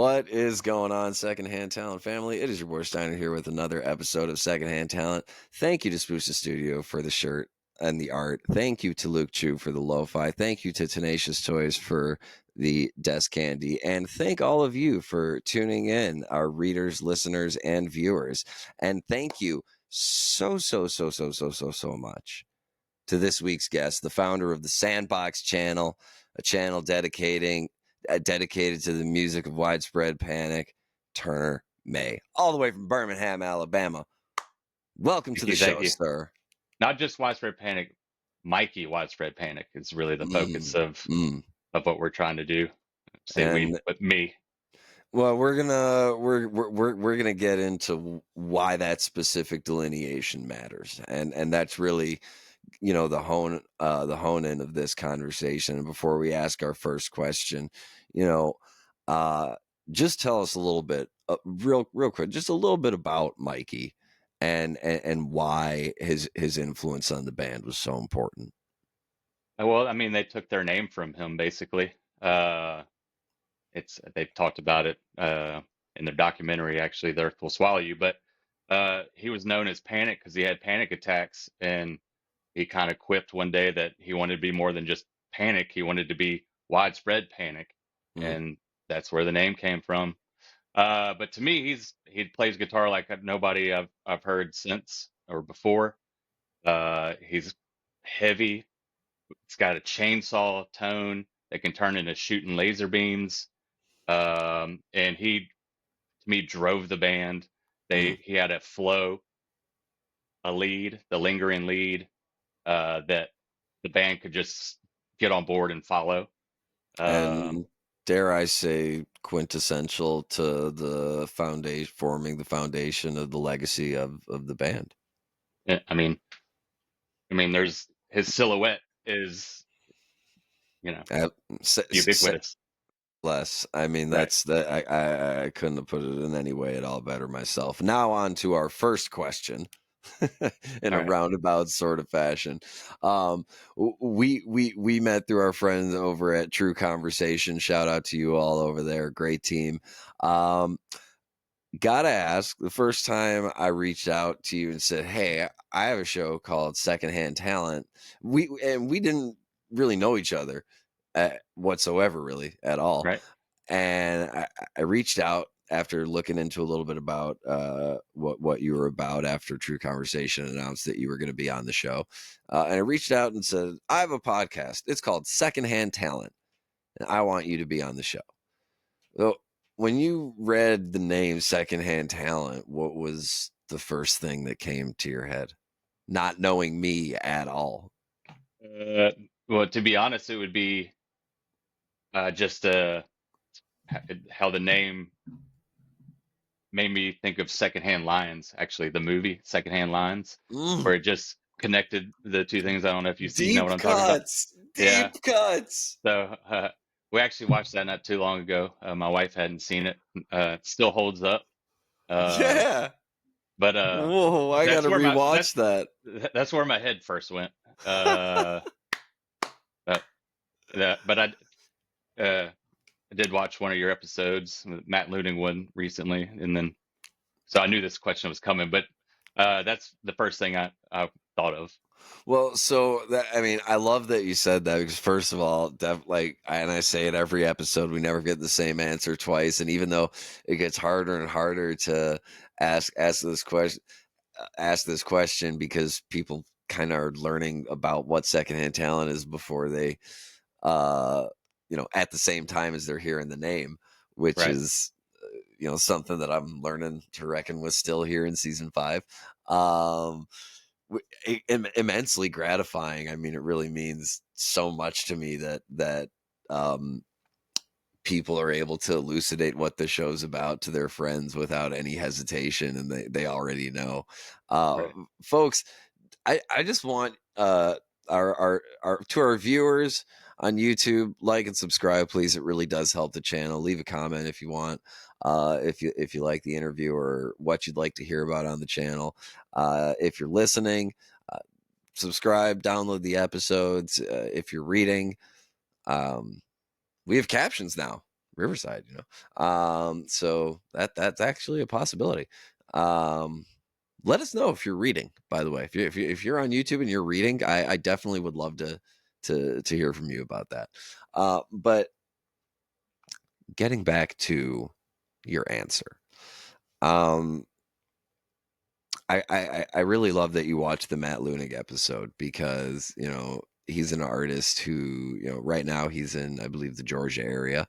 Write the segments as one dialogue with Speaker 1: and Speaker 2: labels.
Speaker 1: What is going on, Secondhand Talent family? It is your boy Steiner here with another episode of Secondhand Talent. Thank you to Spusta Studio for the shirt and the art. Thank you to Luke Chu for the lo-fi. Thank you to Tenacious Toys for the desk candy. And thank all of you for tuning in, our readers, listeners, and viewers. And thank you so much to this week's guest, the founder of the Sandbox Channel, a channel dedicated to the music of widespread panic, Turner May, all the way from Birmingham, Alabama. Welcome to the show, sir.
Speaker 2: Not just widespread panic, Mikey widespread panic is really the focus of what we're trying to do. But me.
Speaker 1: Well, we're gonna get into why that specific delineation matters, and that's really, the hone in of this conversation. And before we ask our first question, just tell us a little bit, real quick, just a little bit about Mikey and why his influence on the band was so important.
Speaker 2: Well, I mean, they took their name from him basically. They've talked about it in their documentary, actually, The Earth Will Swallow You. But he was known as Panic because he had panic attacks, and he kind of quipped one day that he wanted to be more than just panic. He wanted to be widespread panic, and that's where the name came from. But to me, he plays guitar like nobody I've heard since or before. He's heavy. It's got a chainsaw tone that can turn into shooting laser beams. And he, to me, drove the band. He had a flow, a lead, the lingering lead, that the band could just get on board and follow.
Speaker 1: And dare I say, quintessential to the foundation, forming the foundation of the legacy of the band.
Speaker 2: I mean, there's his silhouette is, ubiquitous.
Speaker 1: Less. I mean, that's that. I couldn't have put it in any way at all better myself. Now on to our first question, in a roundabout sort of fashion. We met through our friends over at True Conversation. Shout out to you all over there. Great team. Gotta ask, the first time I reached out to you and said, "Hey, I have a show called Secondhand Talent," we didn't really know each other whatsoever, really, at all.
Speaker 2: Right.
Speaker 1: And I reached out after looking into a little bit about what you were about after True Conversation announced that you were going to be on the show. And I reached out and said, "I have a podcast. It's called Secondhand Talent, and I want you to be on the show." So when you read the name Secondhand Talent, what was the first thing that came to your head? Not knowing me at all.
Speaker 2: Well, to be honest, it would be just how the name made me think of Secondhand Lions, actually, the movie Secondhand Lions, where it just connected the two things. I don't know if you know what I'm talking about.
Speaker 1: Deep cuts.
Speaker 2: So we actually watched that not too long ago. My wife hadn't seen it. It still holds up.
Speaker 1: Yeah.
Speaker 2: But
Speaker 1: whoa, I gotta rewatch that.
Speaker 2: That's where my head first went. But I did watch one of your episodes, Matt Luding one recently, and then so I knew this question was coming. But that's the first thing I thought of.
Speaker 1: Well, so I love that you said that, because first of all, and I say it every episode, we never get the same answer twice. And even though it gets harder and harder to ask this question, because people kind of are learning about what Secondhand Talent is before they, at the same time as they're hearing the name, which is, something that I'm learning to reckon with still here in season 5. Immensely gratifying. I mean, it really means so much to me that people are able to elucidate what the show's about to their friends without any hesitation, and they already know. Folks, I just want our to our viewers on YouTube, like and subscribe, please. It really does help the channel. Leave a comment if you want, if you like the interview or what you'd like to hear about on the channel. If you're listening, subscribe, download the episodes. If you're reading, we have captions now. Riverside, so that's actually a possibility. Um, let us know if you're reading, by the way. If you're on YouTube and you're reading, I definitely would love to hear from you about that. But getting back to your answer, um, I really love that you watched the Matt Lunig episode because he's an artist who right now he's in, I believe, the Georgia area,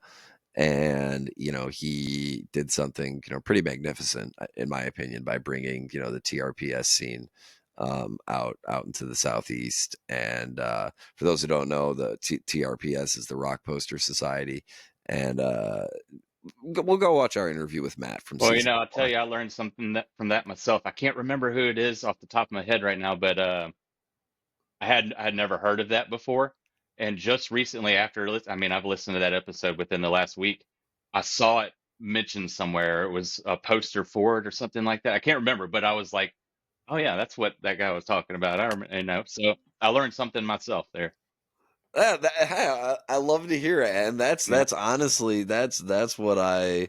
Speaker 1: and he did something pretty magnificent, in my opinion, by bringing the TRPS scene out into the southeast. And for those who don't know, the TRPS is the Rock Poster Society, and we'll go watch our interview with Matt from
Speaker 2: Well,
Speaker 1: season
Speaker 2: I'll tell
Speaker 1: 4.
Speaker 2: you, I learned something from that myself. I can't remember who it is off the top of my head right now, but I had never heard of that before. And just recently, I mean, I've listened to that episode within the last week. I saw it mentioned somewhere. It was a poster for it or something like that. I can't remember, but I was like, oh yeah, that's what that guy was talking about. I remember, so I learned something myself there.
Speaker 1: Hey, I love to hear it, and
Speaker 2: Yeah.
Speaker 1: that's honestly that's what I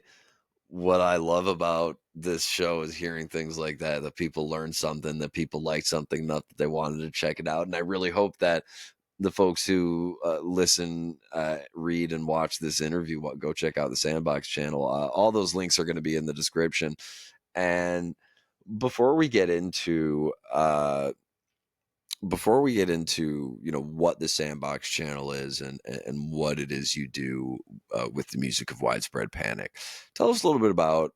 Speaker 1: love about this show is hearing things like that. That people learn something, that people like something enough that they wanted to check it out, and I really hope that the folks who listen, read, and watch this interview go check out the Sandbox channel. All those links are going to be in the description. And before we get into what the Sandbox channel is and what it is you do with the music of Widespread Panic, tell us a little bit about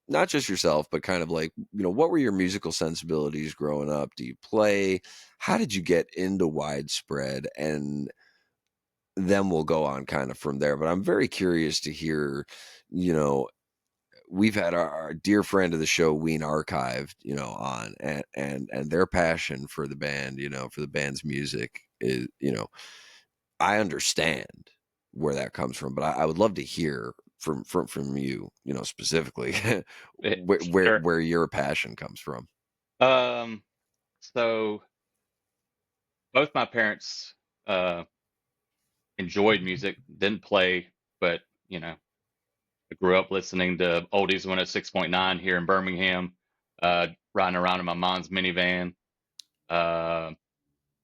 Speaker 1: not just yourself, but kind of like what were your musical sensibilities growing up? Do you play? How did you get into Widespread? And then we'll go on kind of from there. But I'm very curious to hear, you know we've had our dear friend of the show, Ween Archived, on, and their passion for the band, for the band's music is, I understand where that comes from, but I would love to hear from you, specifically
Speaker 2: Sure.
Speaker 1: where your passion comes from.
Speaker 2: Um, so both my parents uh enjoyed music, didn't play, but I grew up listening to oldies 106.9 here in Birmingham, riding around in my mom's minivan. Uh,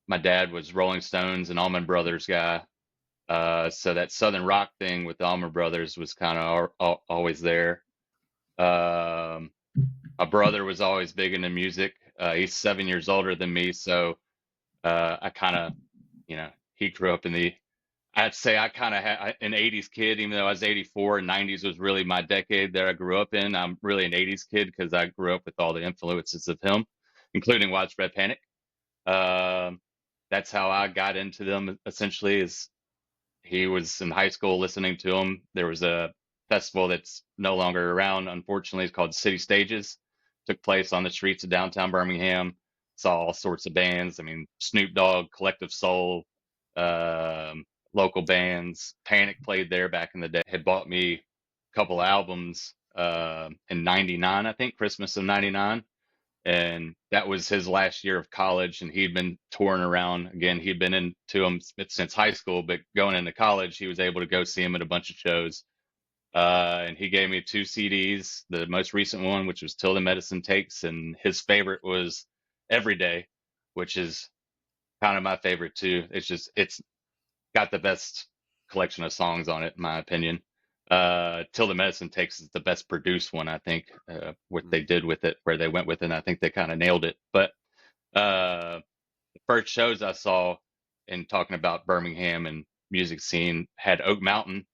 Speaker 2: my dad was Rolling Stones and Allman Brothers guy. So that Southern rock thing with the Allman Brothers was kind of always there. Um, my brother was always big into music. He's 7 years older than me, so I kind of, he grew up in the. I'd say I kind of had an 80s kid, even though I was 84 and 90s was really my decade that I grew up in. I'm really an 80s kid because I grew up with all the influences of him, including Widespread Panic. Um, that's how I got into them essentially is he was in high school listening to them. There was a festival that's no longer around, unfortunately. It's called City Stages. Took place on the streets of downtown Birmingham. Saw all sorts of bands. I mean, Snoop Dogg, Collective Soul, um, local bands. Panic played there back in the day. Had bought me a couple albums in '99, I think, Christmas of '99, and that was his last year of college, and he'd been touring around. Again, he'd been into him since high school, but going into college he was able to go see him at a bunch of shows. And he gave me two CDs, the most recent one, which was Till the Medicine Takes, and his favorite was Every Day, which is kind of my favorite too. It's got the best collection of songs on it, in my opinion. Till the Medicine Takes is the best produced one, I think. What they did with it, where they went with it, and I think they kind of nailed it. But uh, the first shows I saw in talking about Birmingham and music scene had Oak Mountain,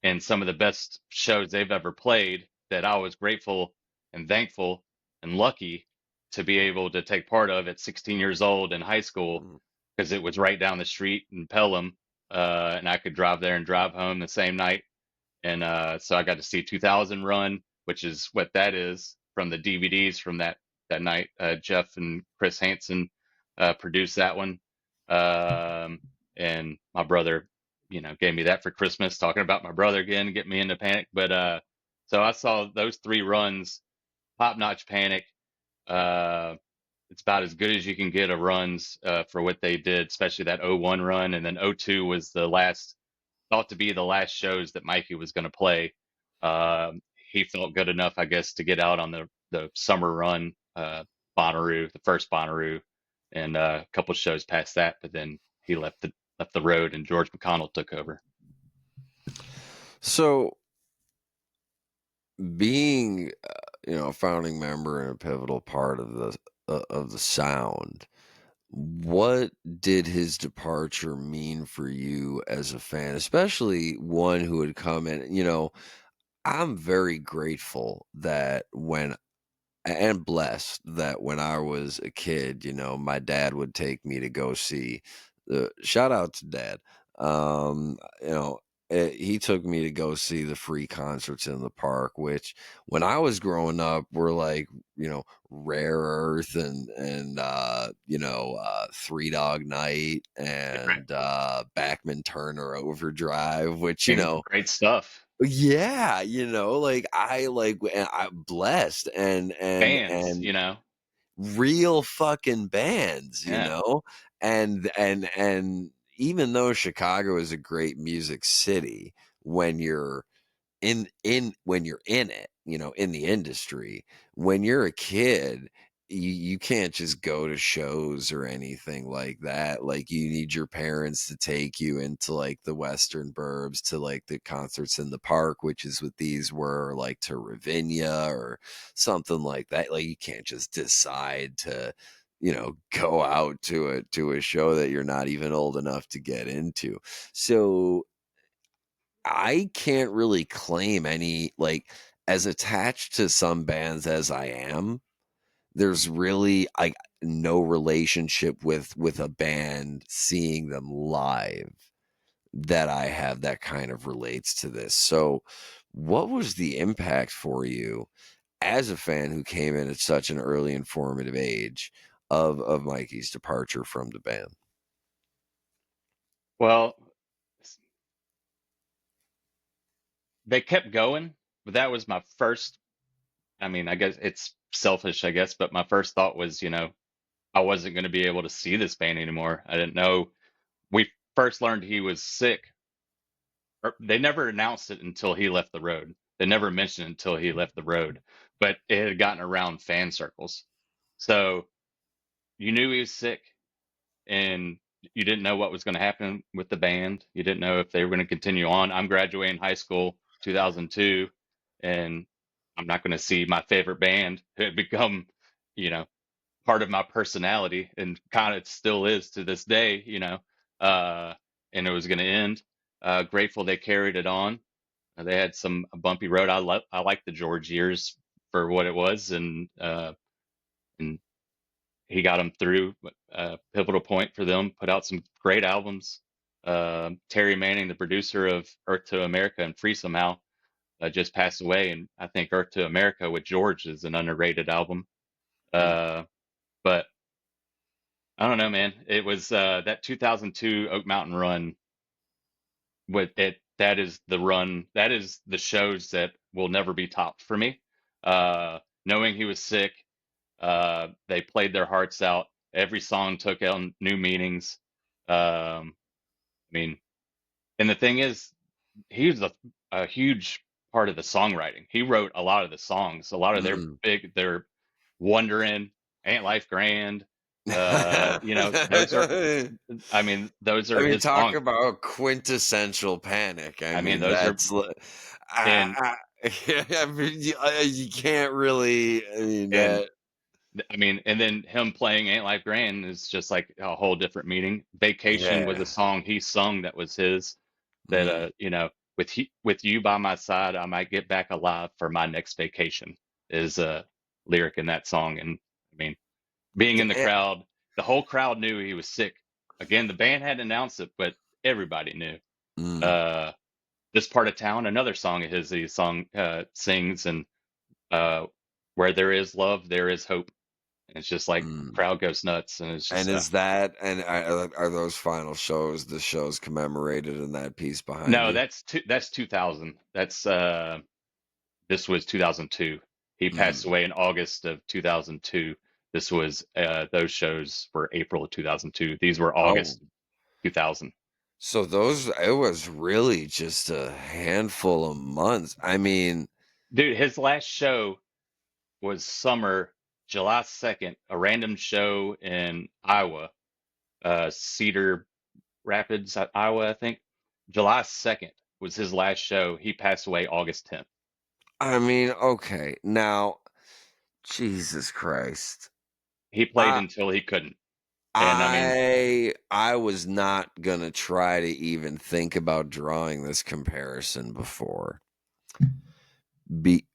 Speaker 2: and some of the best shows they've ever played that I was grateful and thankful and lucky to be able to take part of at 16 years old in high school
Speaker 1: Mm.
Speaker 2: because it was right down the street in Pelham, and I could drive there and drive home the same night. And so I got to see 2000 run, which is what that is from the DVDs from that night. Jeff and Chris Hansen produced that one, um, and my brother, gave me that for Christmas. Talking about my brother again, get me into Panic. But so I saw those three runs, top notch Panic. Uh, it's about as good as you can get of runs for what they did, especially that '01 run, and then '02 was the last. thought to be the last shows that Mikey was going to play. He felt good enough, I guess, to get out on the summer run, Bonnaroo, the first Bonnaroo, and a couple shows past that. But then he left the road, and George McConnell took over.
Speaker 1: So, being a founding member and a pivotal part of the sound, what did his departure mean for you as a fan, especially one who had come in? I'm very grateful that when and blessed that when I was a kid, my dad would take me to go see the shout out to dad. Um, you know, he took me to go see the free concerts in the park, which when I was growing up were like, Rare Earth and Three Dog Night
Speaker 2: Right.
Speaker 1: and Backman Turner Overdrive, which,
Speaker 2: I mean, great stuff.
Speaker 1: yeah, like I'm blessed and
Speaker 2: Bands, you know.
Speaker 1: real fucking bands,
Speaker 2: Yeah.
Speaker 1: and even though Chicago is a great music city, when you're when you're in it, in the industry, when you're a kid, you can't just go to shows or anything like that. Like, you need your parents to take you into like the western burbs to like the concerts in the park, which is what these were, like to Ravinia or something like that. Like, you can't just decide to go out to a show that you're not even old enough to get into. So I can't really claim any, like, as attached to some bands as I am, there's really, no relationship with a band seeing them live that I have that kind of relates to this. So, what was the impact for you as a fan who came in at such an early and formative age of Mikey's departure from the band?
Speaker 2: Well, they kept going, but that was my first. I mean, I guess it's selfish, I guess, but my first thought was, I wasn't going to be able to see this band anymore. I didn't know. We first learned he was sick. They never announced it until he left the road. They never mentioned it until he left the road, but it had gotten around fan circles. So you knew he was sick, and you didn't know what was going to happen with the band. You didn't know if they were going to continue on. I'm graduating high school 2002, and I'm not going to see my favorite band who had become, you know, part of my personality and kind of still is to this day, uh, and it was going to end. Grateful they carried it on. They had some a bumpy road. I like the George years for what it was, and he got them through. Pivotal point for them. Put out some great albums. Terry Manning, the producer of Earth to America and Free Somehow, just passed away, and I think Earth to America with George is an underrated album.
Speaker 1: Mm,
Speaker 2: Uh, but I don't know, man. It was that 2002 Oak Mountain run. With it, that is the run. That is the shows that will never be topped for me. Knowing he was sick, they played their hearts out. Every song took on new meanings. I mean, and the thing is, he was a huge part of the songwriting. He wrote a lot of the songs. A lot of
Speaker 1: mm.
Speaker 2: their Wondering, Ain't Life Grand. Those are. I mean, those
Speaker 1: I
Speaker 2: are
Speaker 1: mean,
Speaker 2: his
Speaker 1: talk
Speaker 2: songs.
Speaker 1: about quintessential Panic. I
Speaker 2: I mean,
Speaker 1: mean,
Speaker 2: those are
Speaker 1: that's li
Speaker 2: and
Speaker 1: I mean, you can't really, I mean,
Speaker 2: and
Speaker 1: that
Speaker 2: I mean, and then him playing Ain't Life Grand is just like a whole different meaning. Vacation was
Speaker 1: yeah.
Speaker 2: a song he sung that was his. That
Speaker 1: Mm.
Speaker 2: with you by my side, I might get back alive for my next vacation is a lyric in that song. And I mean, being in the
Speaker 1: Eh,
Speaker 2: crowd, the whole crowd knew he was sick. Again, the band hadn't announced it, but everybody knew.
Speaker 1: mm,
Speaker 2: Uh, this part of town, another song of his, he sings, and uh, where there is love, there is hope. And it's just like
Speaker 1: mm.
Speaker 2: crowd goes nuts, and it's
Speaker 1: And
Speaker 2: just
Speaker 1: is that and are those final shows, the shows commemorated in that piece behind
Speaker 2: no,
Speaker 1: you?
Speaker 2: that's 2000. This was 2002. He passed
Speaker 1: Mm,
Speaker 2: away in August of 2002. This was those shows were April of 2002. These were
Speaker 1: oh.
Speaker 2: August 2000.
Speaker 1: So those it was really just a handful of months. I mean,
Speaker 2: Dude, his last show was summer, July 2nd, a random show in Iowa, Cedar Rapids, Iowa, I think. July 2nd was his last show. He passed away August 10th.
Speaker 1: okay. Now, Jesus Christ.
Speaker 2: He played
Speaker 1: I
Speaker 2: until he couldn't. And I mean,
Speaker 1: I was not gonna try to even think about drawing this comparison before. Be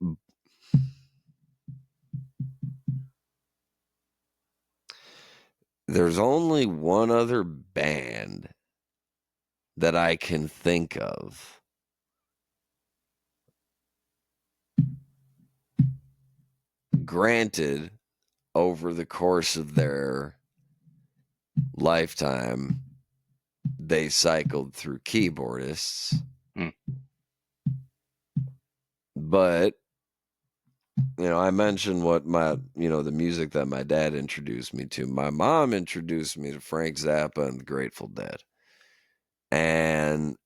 Speaker 1: There's only one other band that I can think of. Granted, over the course of their lifetime, they cycled through keyboardists,
Speaker 2: mm,
Speaker 1: but I mentioned what the music that my dad introduced me to. My mom introduced me to Frank Zappa and the Grateful Dead. And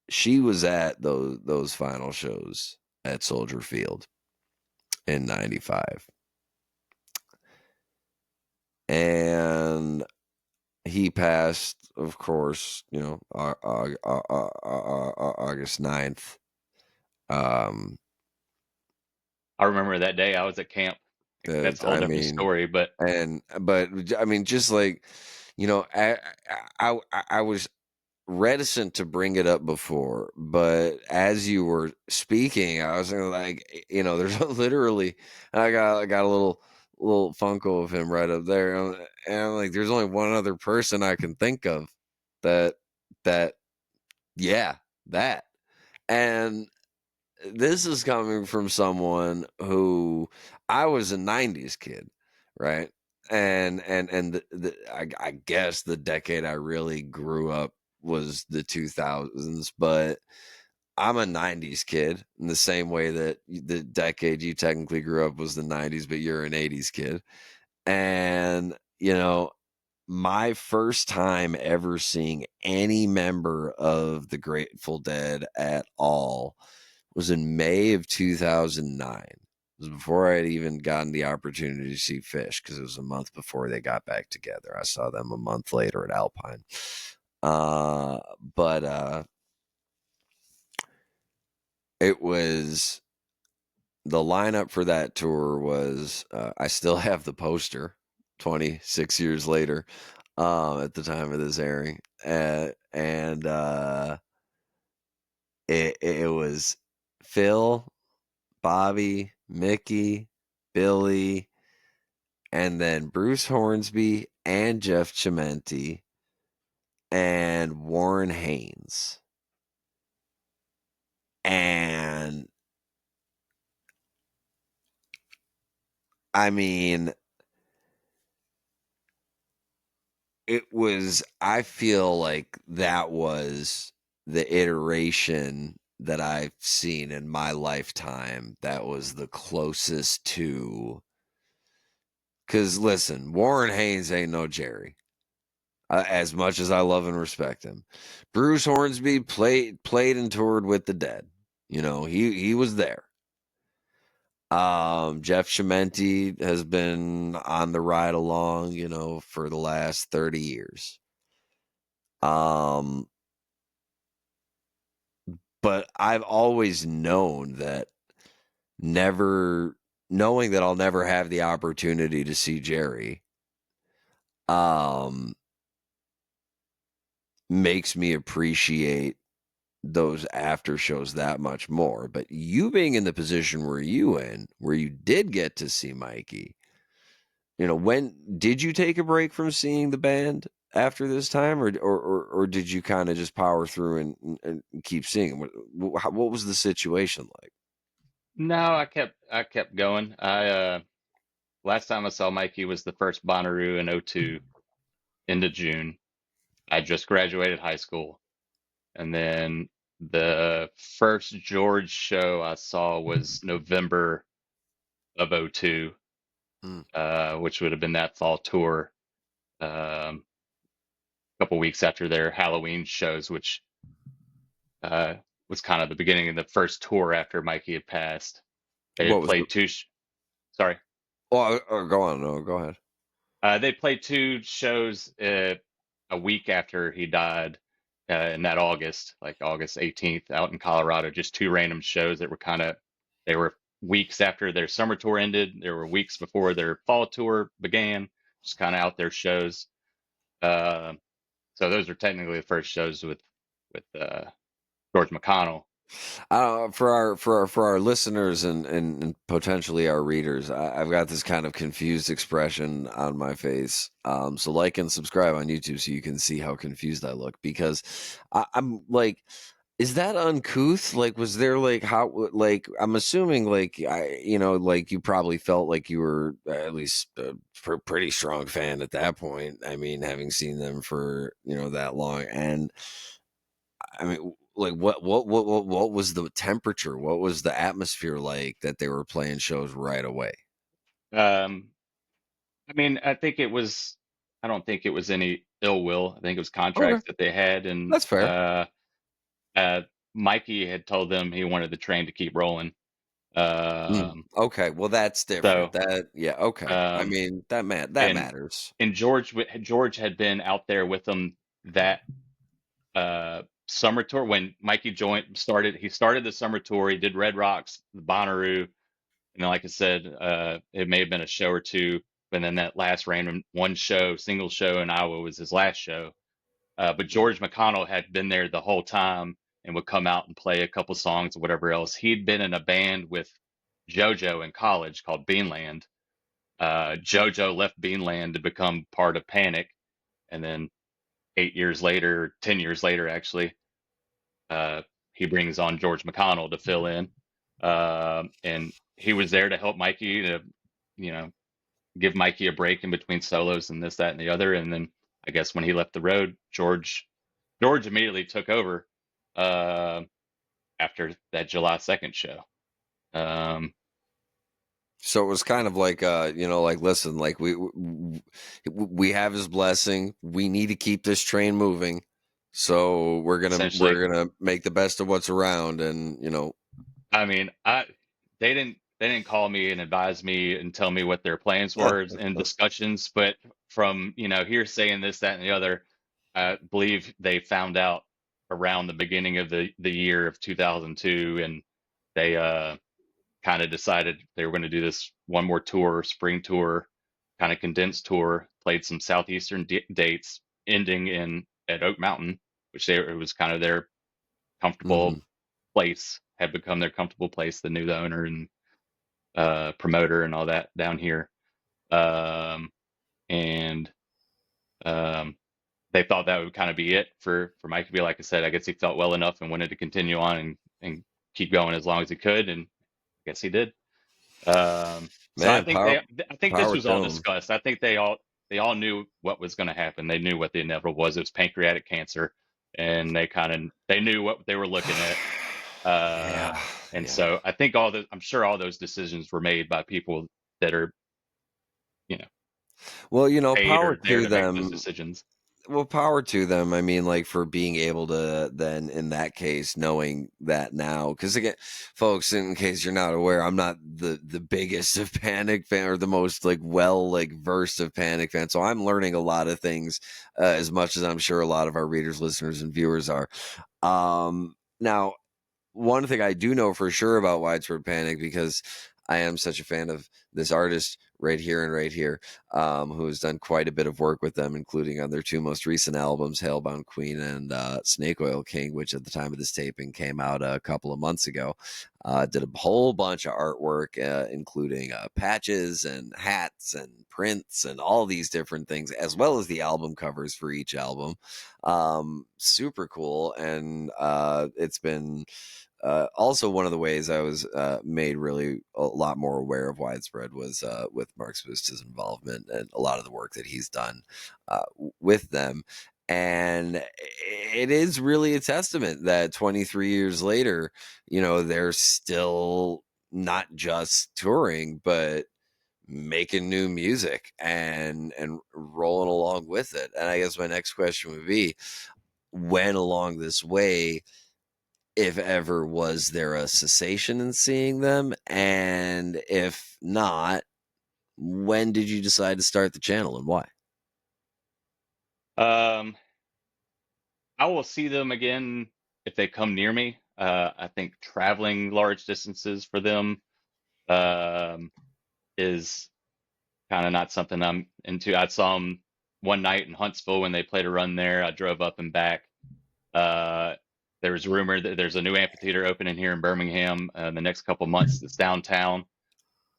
Speaker 1: she was at those final shows at Soldier Field in '95. And he passed, of course, August 9th. Um,
Speaker 2: I remember that day I was at camp. That's a whole
Speaker 1: I
Speaker 2: different
Speaker 1: mean,
Speaker 2: story, but
Speaker 1: but I mean, just like, I was reticent to bring it up before, but as you were speaking, I was like, there's literally, I got a little Funko of him right up there, and I'm like, there's only one other person I can think of that that yeah, that. And this is coming from someone who I was a '90s kid, right? And I guess the decade I really grew up was the 2000s, but I'm a '90s kid in the same way that the decade you technically grew up was the '90s, but you're an '80s kid. And my first time ever seeing any member of the Grateful Dead at all was in May of 2009. It was before I had even gotten the opportunity to see Fish because it was a month before they got back together. I saw them a month later at Alpine. But it was the lineup for that tour was I still have the poster 26 years later at the time of this airing. And it was Phil, Bobby, Mickey, Billy, and then Bruce Hornsby and Jeff Chimenti and Warren Haynes. And I mean, I feel like that was the iteration that I've seen in my lifetime that was the closest to. Because listen, Warren Haynes ain't no Jerry. As much as I love and respect him, Bruce Hornsby played and toured with the Dead. He was there. Jeff Chimenti has been on the ride along, for the last 30 years. Um, but I've always known that never knowing that I'll never have the opportunity to see Jerry, um, makes me appreciate those after shows that much more. But you being in the position where you did get to see Mikey, when did you take a break from seeing the band after this time, or did you kind of just power through and keep seeing them? What was the situation like?
Speaker 2: no, I kept going. Last time I saw Mikey was the first Bonnaroo in '02 into June. I just graduated high school. And then the first George show I saw was November of '02,
Speaker 1: Mm.
Speaker 2: which would have been that fall tour. Um, couple weeks after their Halloween shows, which uh, was kind of the beginning of the first tour after Mikey had passed. They had
Speaker 1: What was the?
Speaker 2: played sorry,
Speaker 1: Go on. No, go ahead.
Speaker 2: they played two shows a week after he died in that August, like August 18th, out in Colorado. Just two random shows that were they were weeks after their summer tour ended. There were weeks before their fall tour began. Just kind of out there shows. Uh, so those are technically the first shows with George McConnell.
Speaker 1: For our listeners and potentially our readers, I've got this kind of confused expression on my face. So like and subscribe on YouTube so you can see how confused I look because I'm like, is that uncouth? Like, was there like like I'm assuming like like you probably felt like you were at least a pretty strong fan at that point. I mean, having seen them for that long and. I mean, like what was the temperature? What was the atmosphere like that they were playing shows right away?
Speaker 2: Um, I mean, I don't think it was any ill will. I think it was
Speaker 1: Okay,
Speaker 2: contracts that they had, and
Speaker 1: that's fair.
Speaker 2: uh, Mikey had told them he wanted the train to keep rolling. Um,
Speaker 1: Okay, well that's different.
Speaker 2: so,
Speaker 1: That yeah, okay. I
Speaker 2: um,
Speaker 1: mean that
Speaker 2: and
Speaker 1: matters.
Speaker 2: George had been out there with them that summer tour when Mikey joined started. He started the summer tour. He did Red Rocks, the Bonnaroo, and like I said, it may have been a show or two, but then that last random one show, single show in Iowa was his last show. But George McConnell had been there the whole time and would come out and play a couple songs or whatever else. He'd been in a band with JoJo in college called Beanland. JoJo left Beanland to become part of Panic, and then 8 years later, 10 years later, actually, uh, he brings on George McConnell to fill in, and he was there to help Mikey to, you know, give Mikey a break in between solos and this, that, and the other. And then I guess when he left the road, George immediately took over uh, after that July 2nd show. Um,
Speaker 1: So it was kind of like like listen, like we have his blessing. We need to keep this train moving. So
Speaker 2: Essentially,
Speaker 1: we're gonna make the best of what's around and
Speaker 2: I mean, they didn't call me and advise me and tell me what their plans were in discussions, but from hearsay and this, that, and the other, I believe they found out around the beginning of the year of 2002, and they kind of decided they were going to do this one more tour, spring tour, kind of condensed tour, played some southeastern dates, ending in at Oak Mountain, which it was kind of their comfortable
Speaker 1: Mhm.
Speaker 2: place, had become their comfortable place. They knew the owner and promoter and all that down here, um, and um, they thought that would kind of be it for Mike to be. Like I said, I guess he felt well enough and wanted to continue on and keep going as long as he could, and I guess he did. So
Speaker 1: Man,
Speaker 2: I think this
Speaker 1: power
Speaker 2: was all
Speaker 1: to him.
Speaker 2: discussed. I think they all knew what was going to happen. They knew what the inevitable was. It was pancreatic cancer, and they knew what they were looking at. Uh,
Speaker 1: Yeah,
Speaker 2: and
Speaker 1: yeah.
Speaker 2: so I think I'm sure all those decisions were made by people that are, you know,
Speaker 1: Well,
Speaker 2: paid
Speaker 1: power
Speaker 2: or there
Speaker 1: to
Speaker 2: to make those
Speaker 1: them.
Speaker 2: decisions.
Speaker 1: Well, power to them. I mean, like for being able to then, in that case, knowing that now, because again, folks, in case you're not aware, I'm not the biggest of Panic fan or the most like versed of Panic fan. So I'm learning a lot of things, as much as I'm sure a lot of our readers, listeners, and viewers are. Now one thing I do know for sure about Widespread Panic because I am such a fan of this artist right here and right here, who has done quite a bit of work with them, including on their two most recent albums, Hailbound Queen and Snake Oil King, which at the time of this taping came out a couple of months ago. Did a whole bunch of artwork, including patches and hats and prints and all these different things, as well as the album covers for each album. Super cool. And it's been also, one of the ways I was made really a lot more aware of Widespread was with Mark Spusta's involvement and a lot of the work that he's done with them. And it is really a testament that 23 years later, they're still not just touring, but making new music and rolling along with it. And I guess my next question would be, when along this way, if ever, was there a cessation in seeing them? And if not, when did you decide to start the channel and why?
Speaker 2: Um, I will see them again if they come near me. I think traveling large distances for them um, is kind of not something I'm into. I saw them one night in Huntsville when they played a run there. I drove up and back. Uh, there was rumor that there's a new amphitheater opening here in Birmingham in the next couple months. It's downtown.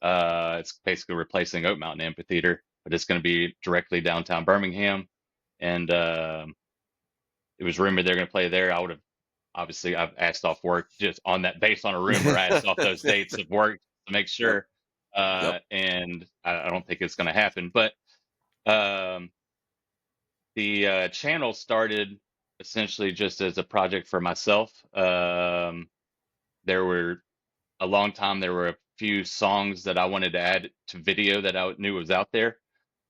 Speaker 2: It's basically replacing Oak Mountain Amphitheater, but it's going to be directly downtown Birmingham. And it was rumored they're going to play there. I would have obviously I've asked off work just on that based on a rumor. I asked off those dates of work to make
Speaker 1: Yep.
Speaker 2: sure,
Speaker 1: Yep.
Speaker 2: and I don't think it's going to happen. But um, the channel started essentially just as a project for myself. There were a long time there were a few songs that I wanted to add to video that I knew was out there.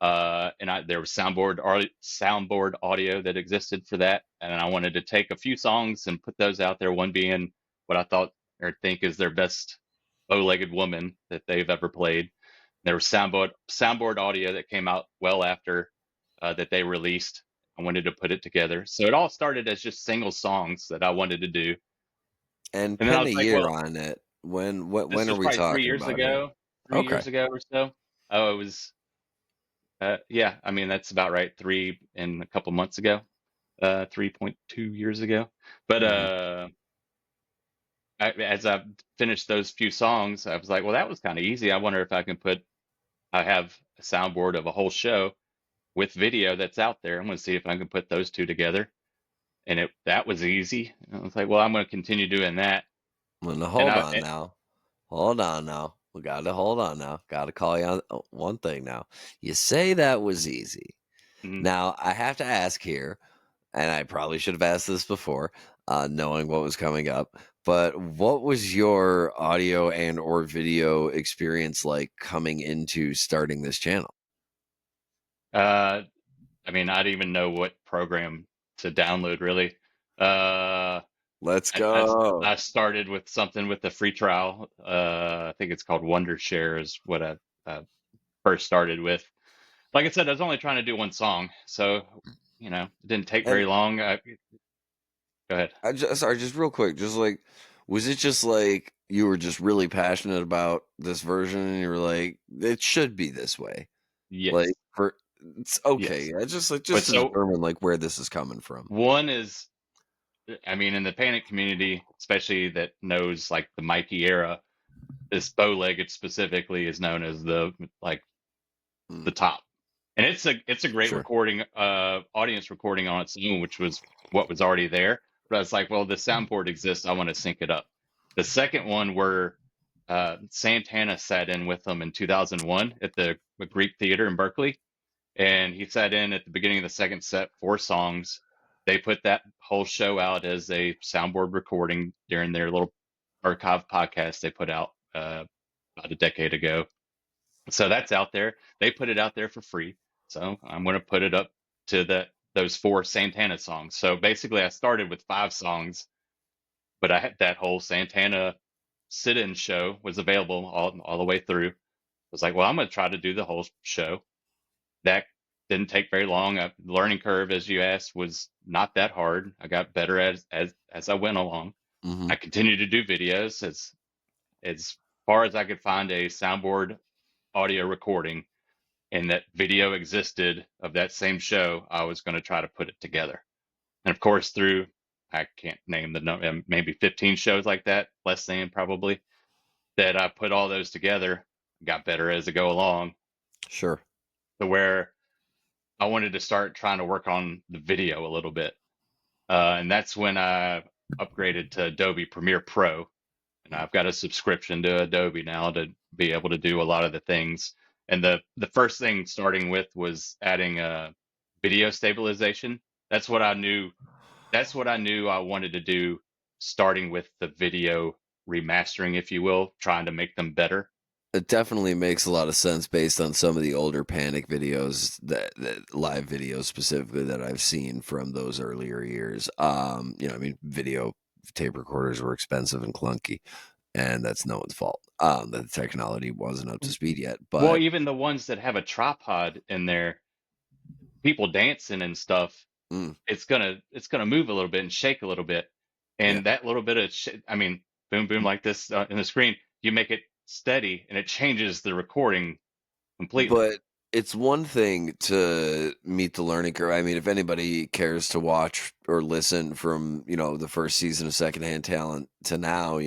Speaker 2: There was soundboard audio that existed for that, and I wanted to take a few songs and put those out there. One being what I thought or think is their best bow-legged woman that they've ever played. There was soundboard audio that came out well after that they released. I wanted to put it together, so it all started as just single songs that I wanted to do,
Speaker 1: And
Speaker 2: and then I
Speaker 1: pin a
Speaker 2: was like,
Speaker 1: year
Speaker 2: well,
Speaker 1: on it.
Speaker 2: this
Speaker 1: When are
Speaker 2: was
Speaker 1: we
Speaker 2: probably
Speaker 1: talking about here?
Speaker 2: three
Speaker 1: Okay.
Speaker 2: years ago or so. Oh, it was, yeah, I mean, that's about right. Three and a couple months ago, 3.2 years ago. But
Speaker 1: Mhm.
Speaker 2: as I finished those few songs, I was like, well, that was kind of easy. I wonder if I have a soundboard of a whole show with video that's out there. I'm going to see if I can put those two together. And that was easy. And I was like, well, I'm going to continue doing that.
Speaker 1: Well, now
Speaker 2: And
Speaker 1: hold on now. Hold on now. We gotta hold on now. Gotta call you on one thing now. You say that was easy.
Speaker 2: mhm.
Speaker 1: Now, I have to ask here, and I probably should have asked this before, knowing what was coming up, but what was your audio and or video experience like coming into starting this channel?
Speaker 2: uh, I mean, I didn't even know what program to download really. Uh,
Speaker 1: Let's
Speaker 2: I, I,
Speaker 1: go.
Speaker 2: I started with something with the free trial. I think it's called Wondershare is what I first started with. Like I said, I was only trying to do one song, so it didn't take
Speaker 1: And
Speaker 2: very long. Go ahead.
Speaker 1: I just sorry, just real quick, just like, was it just like you were just really passionate about this version and you were like, it should be this way? Like
Speaker 2: Yes,
Speaker 1: for it's okay.
Speaker 2: yes.
Speaker 1: I just like
Speaker 2: But
Speaker 1: just to
Speaker 2: so
Speaker 1: determine like where this is coming from.
Speaker 2: one is, I mean, in the Panic community, especially that knows like the Mikey era, this bow-legged specifically is known as like
Speaker 1: Mm,
Speaker 2: the top. And it's a great
Speaker 1: sure.
Speaker 2: recording, audience recording on its own, which was what was already there. But I was like, well, the soundboard exists. I want to sync it up. The second one where Santana sat in with them in 2001 at the Greek Theater in Berkeley, and he sat in at the beginning of the second set, 4 songs. They put that whole show out as a soundboard recording during their little archive podcast they put out about a decade ago. So that's out there. They put it out there for free. So I'm going to put it up to those 4 Santana songs. So basically, I started with 5 songs, but I had that whole Santana sit-in show was available all the way through. I was like, well, I'm going to try to do the whole show. That didn't take very long. The learning curve, as you asked, was not that hard. I got better as I went along.
Speaker 1: Hmm.
Speaker 2: I continued to do videos as far as I could find a soundboard audio recording and that video existed of that same show, I was going to try to put it together. And of course, through I can't name the number, maybe 15 shows like that, less than probably, that I put all those together, got better as I go along,
Speaker 1: Sure.
Speaker 2: to where I wanted to start trying to work on the video a little bit. And that's when I upgraded to Adobe Premiere Pro. And I've got a subscription to Adobe now to be able to do a lot of the things. And the first thing starting with was adding video stabilization. That's what I knew. That's what I knew I wanted to do, starting with the video remastering, if you will, trying to make them better.
Speaker 1: It definitely makes a lot of sense based on some of the older Panic videos that live videos specifically that I've seen from those earlier years. I mean, video tape recorders were expensive and clunky, and that's no one's fault. That the technology wasn't up to speed yet,
Speaker 2: Well,
Speaker 1: but
Speaker 2: even the ones that have a tripod in there, people dancing and stuff,
Speaker 1: mm,
Speaker 2: it's gonna move a little bit and shake a little bit,
Speaker 1: yeah.
Speaker 2: and that little bit of I mean, boom boom like this in the screen, you make it steady and it changes the recording completely.
Speaker 1: But it's one thing to meet the learning curve. I mean, if anybody cares to watch or listen from, the first season of Secondhand Talent to now,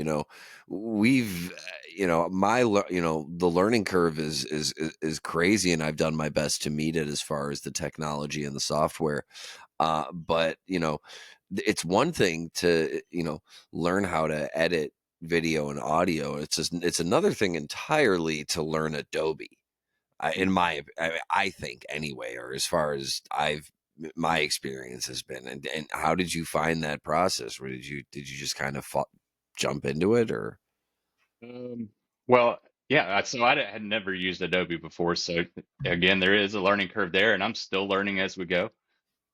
Speaker 1: we've, the learning curve is crazy, and I've done my best to meet it as far as the technology and the software. But it's one thing to learn how to edit video and audio. It's another thing entirely to learn Adobe. In I think anyway, or as far as my experience has been. And how did you find that process? Or did you just kind of jump into it, or
Speaker 2: Um, well, yeah, so had never used Adobe before, so again, there is a learning curve there, and I'm still learning as we go.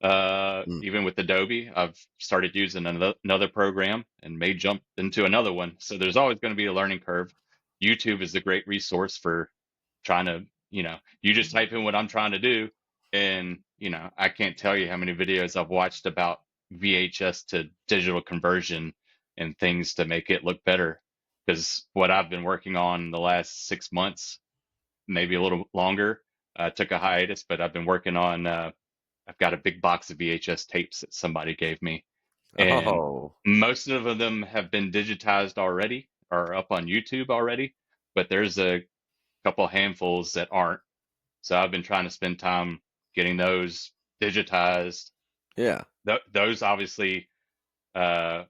Speaker 1: Mm,
Speaker 2: Even with Adobe, I've started using another program and may jump into another one. So there's always going to be a learning curve. YouTube is a great resource for trying to, you just type in what I'm trying to do. And, I can't tell you how many videos I've watched about VHS to digital conversion and things to make it look better. Because what I've been working on the last 6 months, maybe a little longer, took a hiatus, but I've been working on I've got a big box of VHS tapes that somebody gave me, and
Speaker 1: oh
Speaker 2: most of them have been digitized already or up on YouTube already, but there's a couple handfuls that aren't. So I've been trying to spend time getting those digitized.
Speaker 1: yeah,
Speaker 2: Those obviously uh,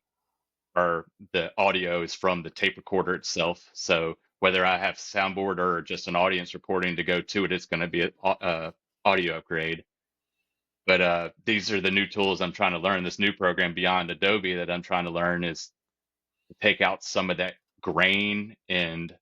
Speaker 2: are the audio is from the tape recorder itself. So whether I have soundboard or just an audience recording to go to it, it's going to be an audio upgrade. But these are the new tools I'm trying to learn. This new program beyond Adobe that I'm trying to learn is to take out some of that grain and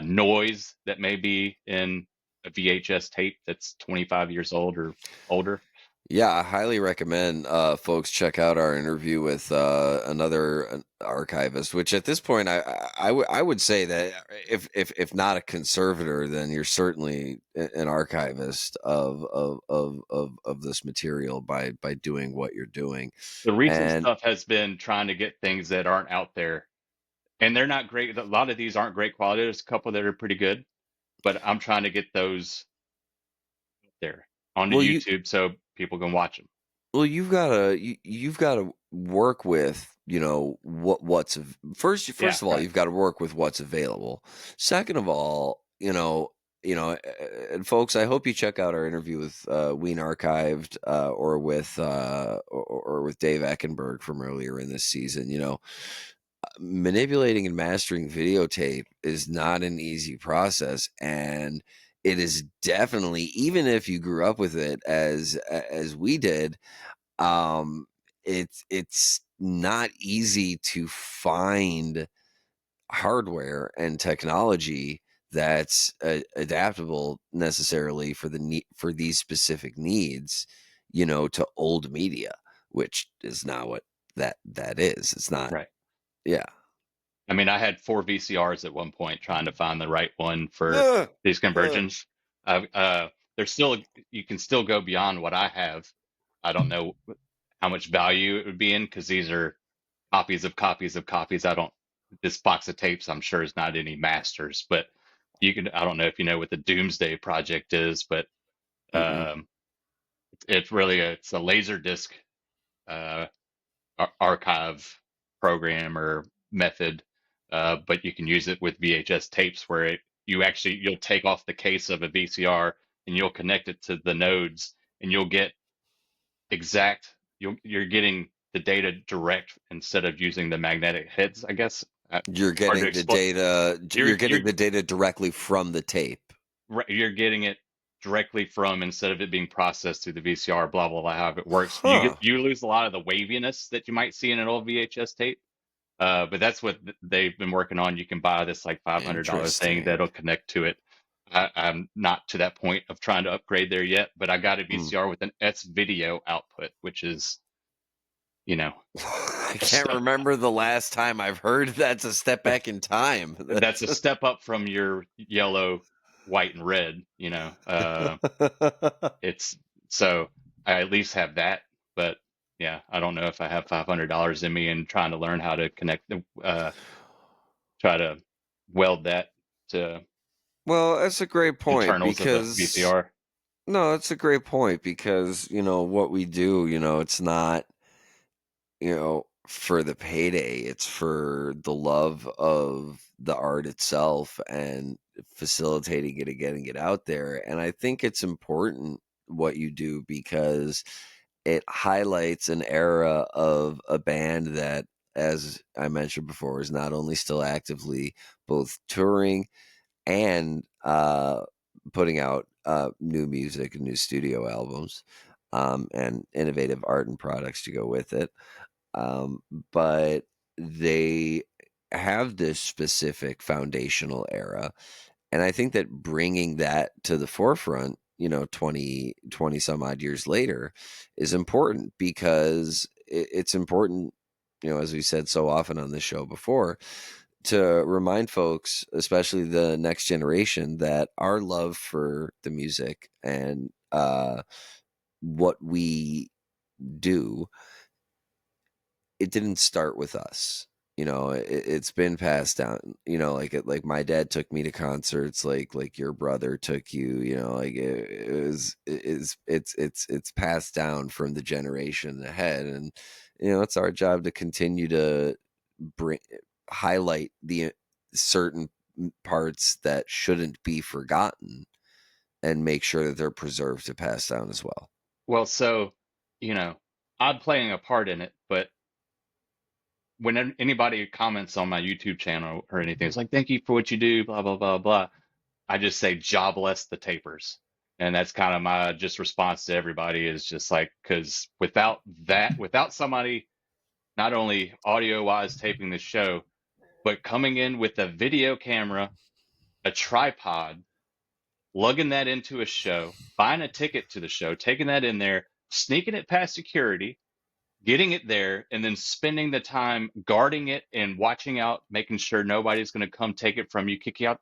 Speaker 2: noise that may be in a VHS tape that's 25 years old or older.
Speaker 1: yeah. I highly recommend folks check out our interview with another an archivist. Which at this point, I would say that if not a conservator, then you're certainly an archivist of this material by doing what you're doing.
Speaker 2: The recent
Speaker 1: And
Speaker 2: stuff has been trying to get things that aren't out there, and they're not great. A lot of these aren't great quality. There's a couple that are pretty good, but I'm trying to get those there onto
Speaker 1: well,
Speaker 2: YouTube so people can watch them.
Speaker 1: you've gotta work with,
Speaker 2: Yeah,
Speaker 1: first of all,
Speaker 2: right.
Speaker 1: you've gotta work with what's available. Second of all, and folks, I hope you check out our interview with, Ween Archived, or with Dave Eckenberg from earlier in this season. Manipulating and mastering videotape is not an easy process, and it is definitely, even if you grew up with it as we did, um, it's not easy to find hardware and technology that's adaptable necessarily for these specific needs, to old media, which is not what that is. It's not.
Speaker 2: Right.
Speaker 1: Yeah.
Speaker 2: I mean, I had 4 VCRs at one point trying to find the right one for
Speaker 1: Uh,
Speaker 2: these
Speaker 1: uh,
Speaker 2: conversions. There's still, you can still go beyond what I have. I don't know how much value it would be in because these are copies of copies of copies. This box of tapes, I'm sure, is not any masters, but I don't know if you know what the Doomsday Project is, but
Speaker 1: mm-mm.
Speaker 2: um, it's a laser disc uh, archive program or method, but you can use it with VHS tapes where you'll take off the case of a VCR and you'll connect it to the nodes and you'll get you're getting the data direct instead of using the magnetic heads, I guess.
Speaker 1: You're
Speaker 2: Hard to
Speaker 1: getting the
Speaker 2: explain.
Speaker 1: data.
Speaker 2: You're
Speaker 1: You're getting the data directly from the tape.
Speaker 2: you're getting it directly from instead of it being processed through the VCR, blah blah blah, how it works.
Speaker 1: Huh.
Speaker 2: You lose a lot of the waviness that you might see in an old VHS tape. But that's what they've been working on. You can buy this like $500 thing
Speaker 1: Interesting.
Speaker 2: that'll connect to it. I'm not to that point of trying to upgrade there yet, but I got a
Speaker 1: Mm.
Speaker 2: VCR with an S video output, which is, you know,
Speaker 1: I
Speaker 2: a
Speaker 1: can't
Speaker 2: step.
Speaker 1: remember the last time I've heard that's a step back in time.
Speaker 2: That's
Speaker 1: That's
Speaker 2: a step up from your yellow, white, and red. It's so I at least have that. But yeah, I don't know if I have $500 in me and trying to learn how to try to weld that to
Speaker 1: well, that's a great point
Speaker 2: internals of a
Speaker 1: because
Speaker 2: VCR.
Speaker 1: no, that's a great point because what we do, it's not for the payday, it's for the love of the art itself and facilitating it and getting it out there. And I think it's important what you do because it highlights an era of a band that, as I mentioned before, is not only still actively both touring and putting out new music and new studio albums, and innovative art and products to go with it. Um, but they have this specific foundational era. And I think that bringing that to the forefront, 20 some odd years later is important because it's important, as we said so often on this show before, to remind folks, especially the next generation, that our love for the music and what we do, it didn't start with us. It's been passed down. Like my dad took me to concerts, like your brother took you. Like it was, it's passed down from the generation ahead, and it's our job to continue to bring highlight the certain parts that shouldn't be forgotten and make sure that they're preserved to pass down as well.
Speaker 2: Well, so, you know, I'm playing a part in it, but when anybody comments on my YouTube channel or anything, it's like, thank you for what you do, blah, blah, blah, blah. I just say, jobless the tapers. And that's kind of my just response to everybody is just like, because without somebody not only audio wise taping the show, but coming in with a video camera, a tripod, lugging that into a show, buying a ticket to the show, taking that in there, sneaking it past security, getting it there, and then spending the time guarding it and watching out, making sure nobody's going to come take it from you, kick you out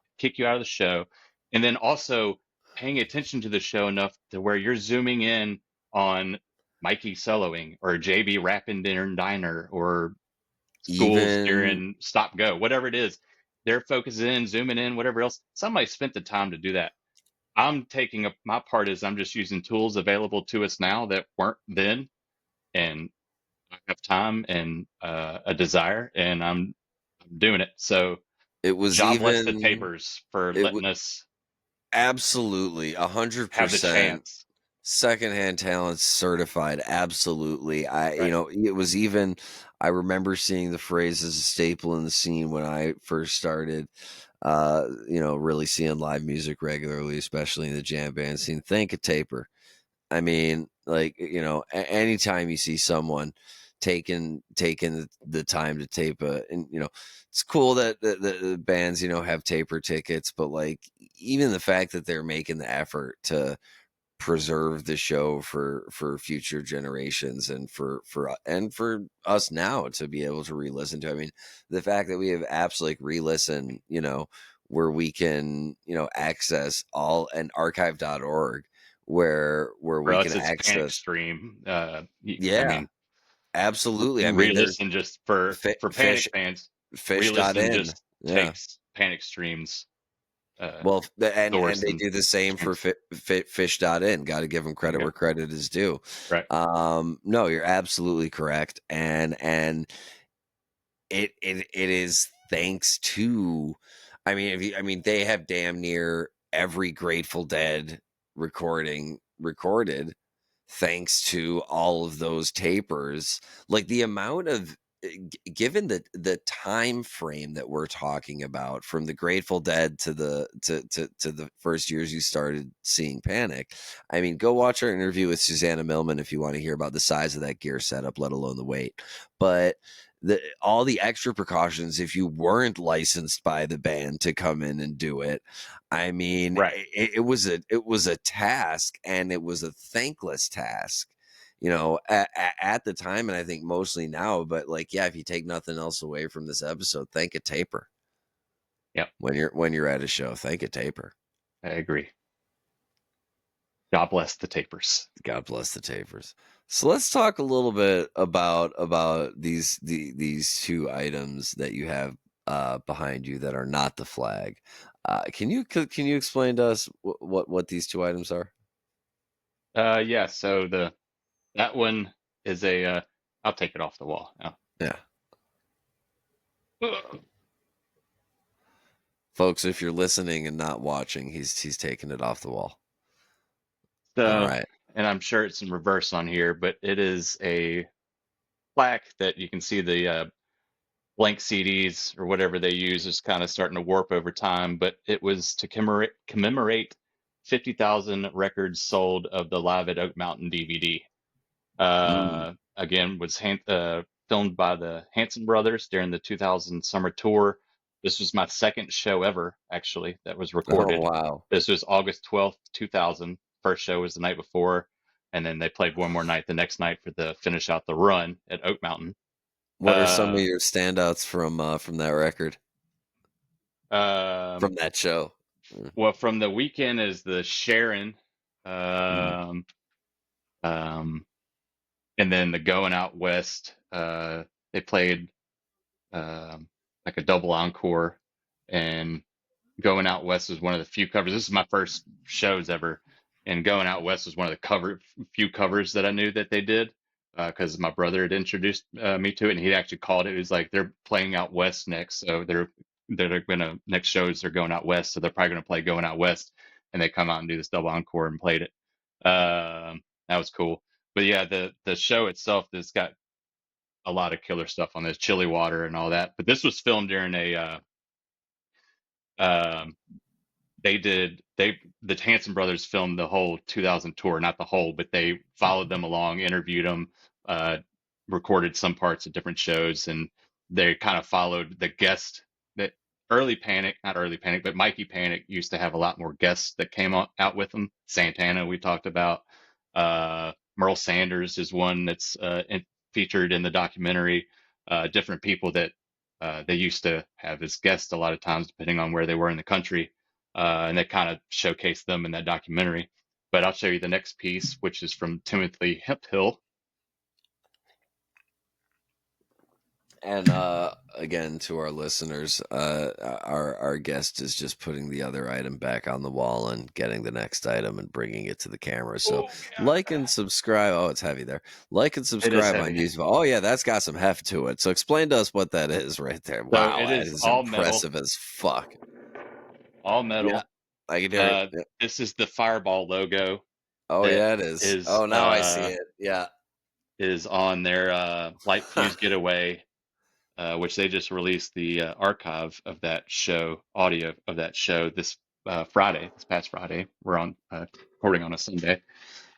Speaker 2: of the show, and then also paying attention to the show enough to where you're zooming in on Mikey soloing or JB rapping dinner diner or schools
Speaker 1: Even
Speaker 2: during stop go, whatever it is. They're focusing in, zooming in, whatever else. Somebody spent the time to do that. I'm taking up my part is I'm just using tools available to us now that weren't then, and I have time and a desire, and I'm doing it. So
Speaker 1: it was
Speaker 2: jobless the
Speaker 1: even
Speaker 2: tapers for
Speaker 1: it was
Speaker 2: letting us
Speaker 1: absolutely
Speaker 2: have the
Speaker 1: 100%
Speaker 2: chance.
Speaker 1: secondhand talent certified. Absolutely.
Speaker 2: Right.
Speaker 1: It was even, I remember seeing the phrase as a staple in the scene when I first started, really seeing live music regularly, especially in the jam band scene. Thank a taper. I mean, like, anytime you see someone taking the time to tape and it's cool that the bands, have taper tickets, but like even the fact that they're making the effort to preserve the show for future generations and for us now to be able to re-listen to. I mean, the fact that we have apps like re-listen, where we can, access all and archive.org where
Speaker 2: For
Speaker 1: we can
Speaker 2: us, it's Panic
Speaker 1: access.
Speaker 2: Stream. I
Speaker 1: Yeah,
Speaker 2: mean,
Speaker 1: absolutely. I mean, there's
Speaker 2: re-listen just for
Speaker 1: fish
Speaker 2: Panic fans. Re-listen
Speaker 1: fish.in.
Speaker 2: just
Speaker 1: Yeah.
Speaker 2: takes Panic Stream's uh,
Speaker 1: Well, and
Speaker 2: source
Speaker 1: they
Speaker 2: and
Speaker 1: do the same for
Speaker 2: streams.
Speaker 1: fish.in. Got to give them
Speaker 2: There
Speaker 1: credit
Speaker 2: you
Speaker 1: where
Speaker 2: go.
Speaker 1: credit is due.
Speaker 2: Right.
Speaker 1: No, you're absolutely correct, and it is thanks to, I mean, I mean, they have damn near every Grateful Dead recording recorded thanks to all of those tapers. Like the amount of given the time frame that we're talking about from the Grateful Dead to the first years you started seeing Panic. I mean, go watch our interview with Susanna Millman if you want to hear about the size of that gear setup, let alone the weight. But all the extra precautions if you weren't licensed by the band to come in and do it. I mean,
Speaker 2: Right.
Speaker 1: it was a task, and it was a thankless task, at the time, and I think mostly now. But like, yeah, if you take nothing else away from this episode, thank a taper
Speaker 2: Yep.
Speaker 1: when you're at a show. Thank a taper.
Speaker 2: I agree. God bless the tapers.
Speaker 1: God bless the tapers. So let's talk a little bit about these two items that you have behind you that are not the flag. Can you explain to us what these two items are?
Speaker 2: Yeah. So that one is a. I'll take it off the wall now.
Speaker 1: Yeah, folks, if you're listening and not watching, he's taking it off the wall. All
Speaker 2: So,
Speaker 1: right.
Speaker 2: and I'm sure it's in reverse on here, but it is a plaque that you can see the blank CDs or whatever they use is kind of starting to warp over time. But it was to commemorate 50,000 records sold of the Live at Oak Mountain DVD.
Speaker 1: Mm.
Speaker 2: Again, was filmed by the Hanson brothers during the 2000 summer tour. This was my second show ever, actually, that was
Speaker 1: Oh
Speaker 2: recorded.
Speaker 1: wow.
Speaker 2: This was August 12th, 2000. First show was the night before, and then they played one more night the next night for the finish out the run at Oak Mountain.
Speaker 1: What are some of
Speaker 2: Um,
Speaker 1: your standouts from that record,
Speaker 2: um,
Speaker 1: from that show?
Speaker 2: well, from the weekend is the Sharon,
Speaker 1: Mm.
Speaker 2: um, um, and then the Going Out West. They played um, like a double encore, and Going Out West was one of the few covers. This is my first shows ever, and Going Out West was one of the few covers that I knew that they did because my brother had introduced me to it, and he actually called it. He was like, "They're playing out west next, so they're gonna next shows they're going out west, so they're probably gonna play Going Out West," and they come out and do this double encore and played it. That was cool. But yeah, the show itself has got a lot of killer stuff on this, Chili Water and all that. But this was filmed during a um, the Hanson brothers filmed the whole 2000 tour, not the whole, but they followed them along, interviewed them, uh, recorded some parts of different shows, and they kind of followed the guest that early Panic, not early Panic, but Mikey Panic used to have a lot more guests that came out with them. Santana, we talked about. Merle Sanders is one that's featured in the documentary. Different people that they used to have as guests a lot of times, depending on where they were in the country, and they kind of showcased them in that documentary. But I'll show you the next piece, which is from Timothy Hemphill.
Speaker 1: And again, to our listeners, our guest is just putting the other item back on the wall and getting the next item and bringing it to the camera. So
Speaker 2: Oh yeah,
Speaker 1: like and subscribe. Oh, it's heavy there. Like and
Speaker 2: it is
Speaker 1: subscribe on
Speaker 2: heavy.
Speaker 1: YouTube. Oh yeah, that's got some heft to it. So explain to us what that is right there.
Speaker 2: So
Speaker 1: Wow,
Speaker 2: it
Speaker 1: that
Speaker 2: is
Speaker 1: is
Speaker 2: all metal,
Speaker 1: impressive as fuck.
Speaker 2: all
Speaker 1: Yeah,
Speaker 2: metal.
Speaker 1: I can hear it. Yeah.
Speaker 2: This is the Fireball logo
Speaker 1: Oh
Speaker 2: that
Speaker 1: yeah, it is.
Speaker 2: is
Speaker 1: Oh, now I see it. Yeah.
Speaker 2: is on their Light Fuse Getaway, which they just released the archive of that show, audio of that show this Friday, this past Friday. We're on recording on a Sunday.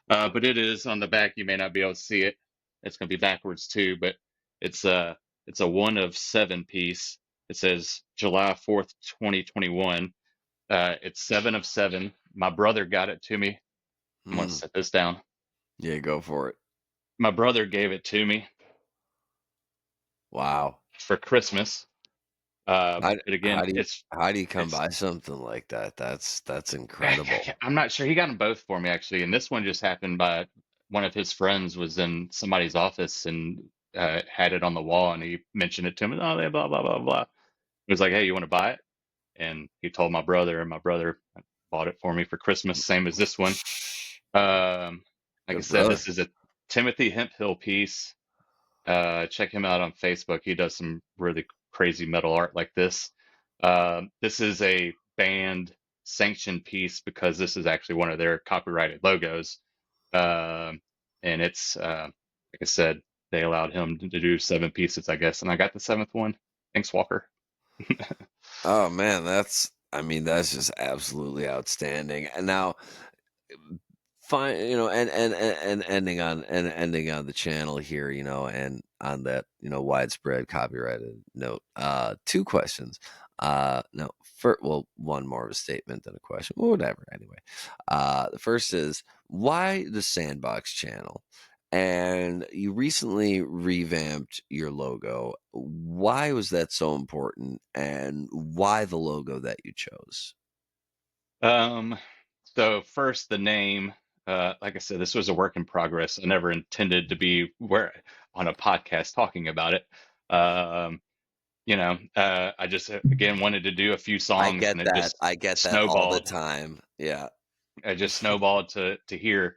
Speaker 2: But it is on the back. You may not be able to see it. It's going to be backwards too, but it's a it's a 1 of 7 piece. It says July 4th, 2021. It's 7 of 7. My brother got it to me. I'm going to
Speaker 1: Mm,
Speaker 2: set this down.
Speaker 1: yeah, go for it.
Speaker 2: My brother gave it to me
Speaker 1: Wow.
Speaker 2: for Christmas.
Speaker 1: How
Speaker 2: But again,
Speaker 1: how do you how do you come
Speaker 2: it's
Speaker 1: by something like that? That's incredible.
Speaker 2: I'm not sure. He got them both for me actually, and this one just happened by one of his friends was in somebody's office and had it on the wall, and he mentioned it to him. Oh, blah blah blah blah. He was like, "Hey, you want to buy it?" And he told my brother, and my brother bought it for me for Christmas, same as this one. Um, like I
Speaker 1: Good
Speaker 2: said,
Speaker 1: brother.
Speaker 2: this is a Timothy Hemphill piece. Check him out on Facebook. He does some really crazy metal art like this. This is a band sanctioned piece because this is actually one of their copyrighted logos. Um, and it's, like I said, they allowed him to do 7 pieces, I guess. And I got the seventh one. Thanks, Walker.
Speaker 1: Oh man, that's I mean, that's just absolutely outstanding. And now fine, you know, and ending on the channel here, you know, and on that, you know, widespread copyrighted note. Two questions. No, for well, one more of a statement than a question. Well, whatever. Anyway, the first is why the Sandbox Channel? And you recently revamped your logo. Why was that so important? And why the logo that you chose?
Speaker 2: Um, so first, the name. Like I said, this was a work in progress. I never intended to be where on a podcast talking about it. Um, I just again wanted to do a few
Speaker 1: I
Speaker 2: songs,
Speaker 1: get
Speaker 2: and it
Speaker 1: that.
Speaker 2: just
Speaker 1: I get that all the
Speaker 2: snowballed.
Speaker 1: time. Yeah.
Speaker 2: It just snowballed to here.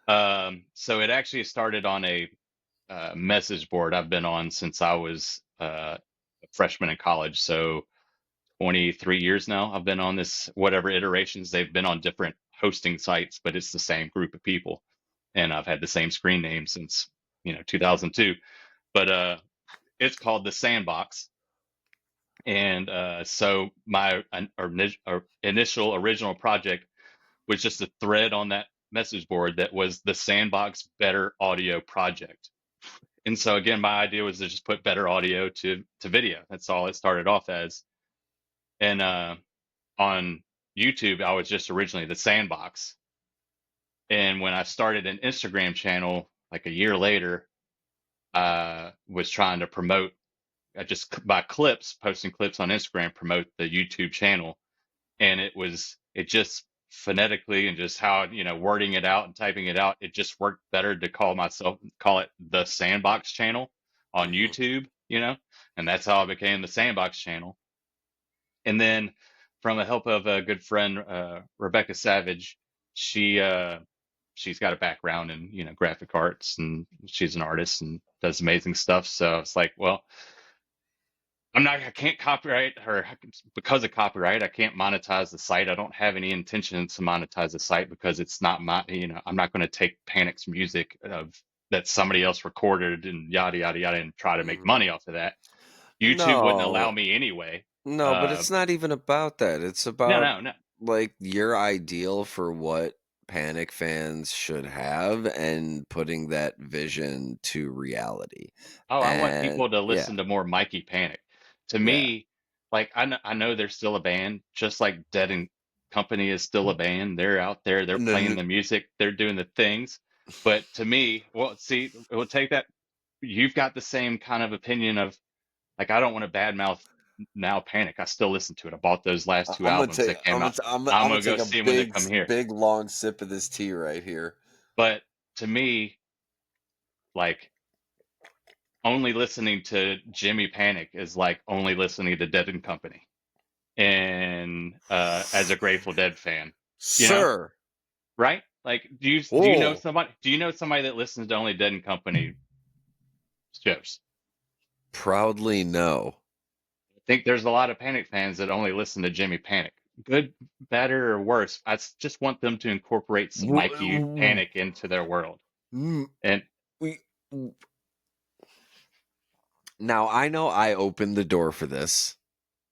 Speaker 2: So it actually started on a message board I've been on since I was a freshman in college. So 23 years now I've been on this, whatever iterations they've been on different hosting sites, but it's the same group of people. And I've had the same screen name since, 2002. But it's called the Sandbox. And so my initial original project was just a thread on that message board that was the Sandbox Better Audio Project. And so again, my idea was to just put better audio to video. That's all it started off as. And on YouTube, I was just originally the Sandbox. And when I started an Instagram channel like a year later, I was trying to promote just by clips, posting clips on Instagram, promote the YouTube channel. And it just phonetically and just how, wording it out and typing it out, it just worked better to call it the Sandbox channel on
Speaker 1: Mhm.
Speaker 2: YouTube, and that's how I became the Sandbox channel. And then from the help of a good friend, Rebecca Savage, she, she's got a background in, graphic arts, and she's an artist and does amazing stuff. So it's like, well, I can't copyright her because of copyright. I can't monetize the site. I don't have any intention to monetize the site because it's not my, I'm not going to take Panic's music that somebody else recorded and yada, yada, yada, and try to make
Speaker 1: Mhm.
Speaker 2: money off of that. YouTube wouldn't allow
Speaker 1: No.
Speaker 2: me anyway.
Speaker 1: No, but
Speaker 2: Uh,
Speaker 1: it's not even about that. It's
Speaker 2: no,
Speaker 1: about
Speaker 2: no, no.
Speaker 1: like your ideal for what Panic fans should have and putting that vision to reality.
Speaker 2: Oh, I want
Speaker 1: And
Speaker 2: people to
Speaker 1: yeah,
Speaker 2: listen to more Mikey Panic. To
Speaker 1: yeah.
Speaker 2: me, like I know they're still a band, just like Dead and Company is still a band. They're out there, they're
Speaker 1: No,
Speaker 2: playing
Speaker 1: no,
Speaker 2: the music, they're doing the things. But to me, well, see, we'll take that. You've got the same kind of opinion of like I don't want to badmouth now Panic. I still listen to it. I bought those last two
Speaker 1: I'm gonna
Speaker 2: albums
Speaker 1: take
Speaker 2: that came out.
Speaker 1: I'm
Speaker 2: I'm
Speaker 1: gonna
Speaker 2: gonna go
Speaker 1: take a
Speaker 2: see them when they come here.
Speaker 1: big long sip of this tea right here.
Speaker 2: But to me, like only listening to Jimmy Panic is like only listening to Dead and Company. And as a Grateful Dead fan, you know,
Speaker 1: Sir.
Speaker 2: right? Like,
Speaker 1: Oh,
Speaker 2: do you know somebody that listens to only Dead and Company shows?
Speaker 1: proudly no.
Speaker 2: I think there's a lot of Panic fans that only listen to Jimmy Panic. Good, better, or worse. Just want them to incorporate some Mikey
Speaker 1: W-
Speaker 2: Panic into their world.
Speaker 1: mm,
Speaker 2: And
Speaker 1: we now I know I opened the door for this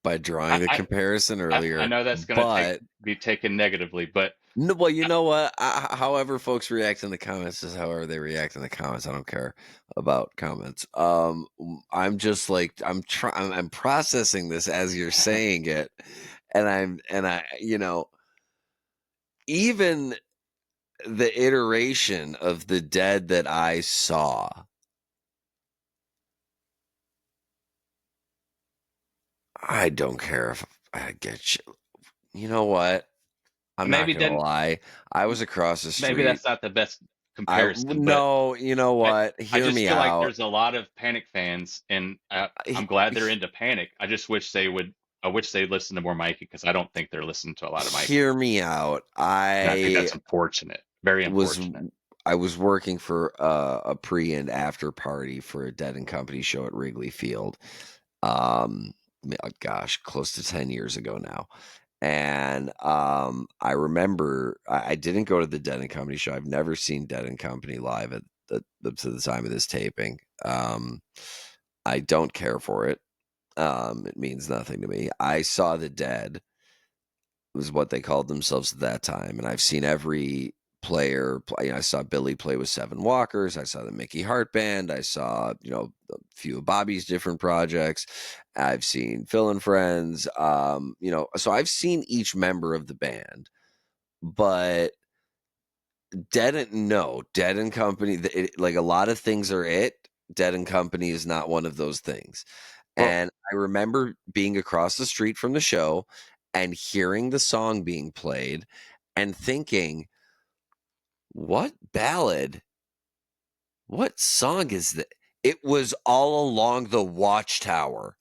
Speaker 1: by drawing
Speaker 2: I,
Speaker 1: the
Speaker 2: I,
Speaker 1: comparison
Speaker 2: I
Speaker 1: earlier,
Speaker 2: know that's going to
Speaker 1: but
Speaker 2: be taken negatively, but
Speaker 1: no, well, you
Speaker 2: I,
Speaker 1: know what? However, folks react in the comments is however they react in the comments. I don't care about comments. I'm just like I'm processing this as you're saying it, and you know, even the iteration of the dead that I saw, I don't care if I get you. You know what? I'm not
Speaker 2: maybe
Speaker 1: gonna
Speaker 2: then
Speaker 1: lie. I was across the
Speaker 2: maybe
Speaker 1: street.
Speaker 2: that's not the best
Speaker 1: I
Speaker 2: comparison, but
Speaker 1: no, you know
Speaker 2: I
Speaker 1: what?
Speaker 2: I
Speaker 1: Hear
Speaker 2: just
Speaker 1: me
Speaker 2: feel like
Speaker 1: out.
Speaker 2: there's a lot of Panic fans, and I'm glad they're into Panic. I just wish they would. I wish they'd listen to more Mikey because I don't think they're listening to a lot of Mikey,
Speaker 1: Hear me out.
Speaker 2: and I think that's unfortunate. Very
Speaker 1: Was
Speaker 2: unfortunate.
Speaker 1: I was working for a pre and after party for a Dead and Company show at Wrigley Field. Um, gosh, close to 10 years ago now. And I remember I didn't go to the Dead and Company show. I've never seen Dead and Company live at to the time of this taping. I don't care for it. It means nothing to me. I saw the Dead was what they called themselves at that time, and I've seen every player. I saw Billy play with Seven Walkers. I saw the Mickey Hart Band. I saw, a few of Bobby's different projects. I've seen Phil and Friends. So I've seen each member of the band, but Dead and Company. Like a lot of things are it. Dead and Company is not one of those things.
Speaker 2: Well,
Speaker 1: And I remember being across the street from the show and hearing the song being played and thinking, what ballad? What song is that? It was All Along the Watchtower.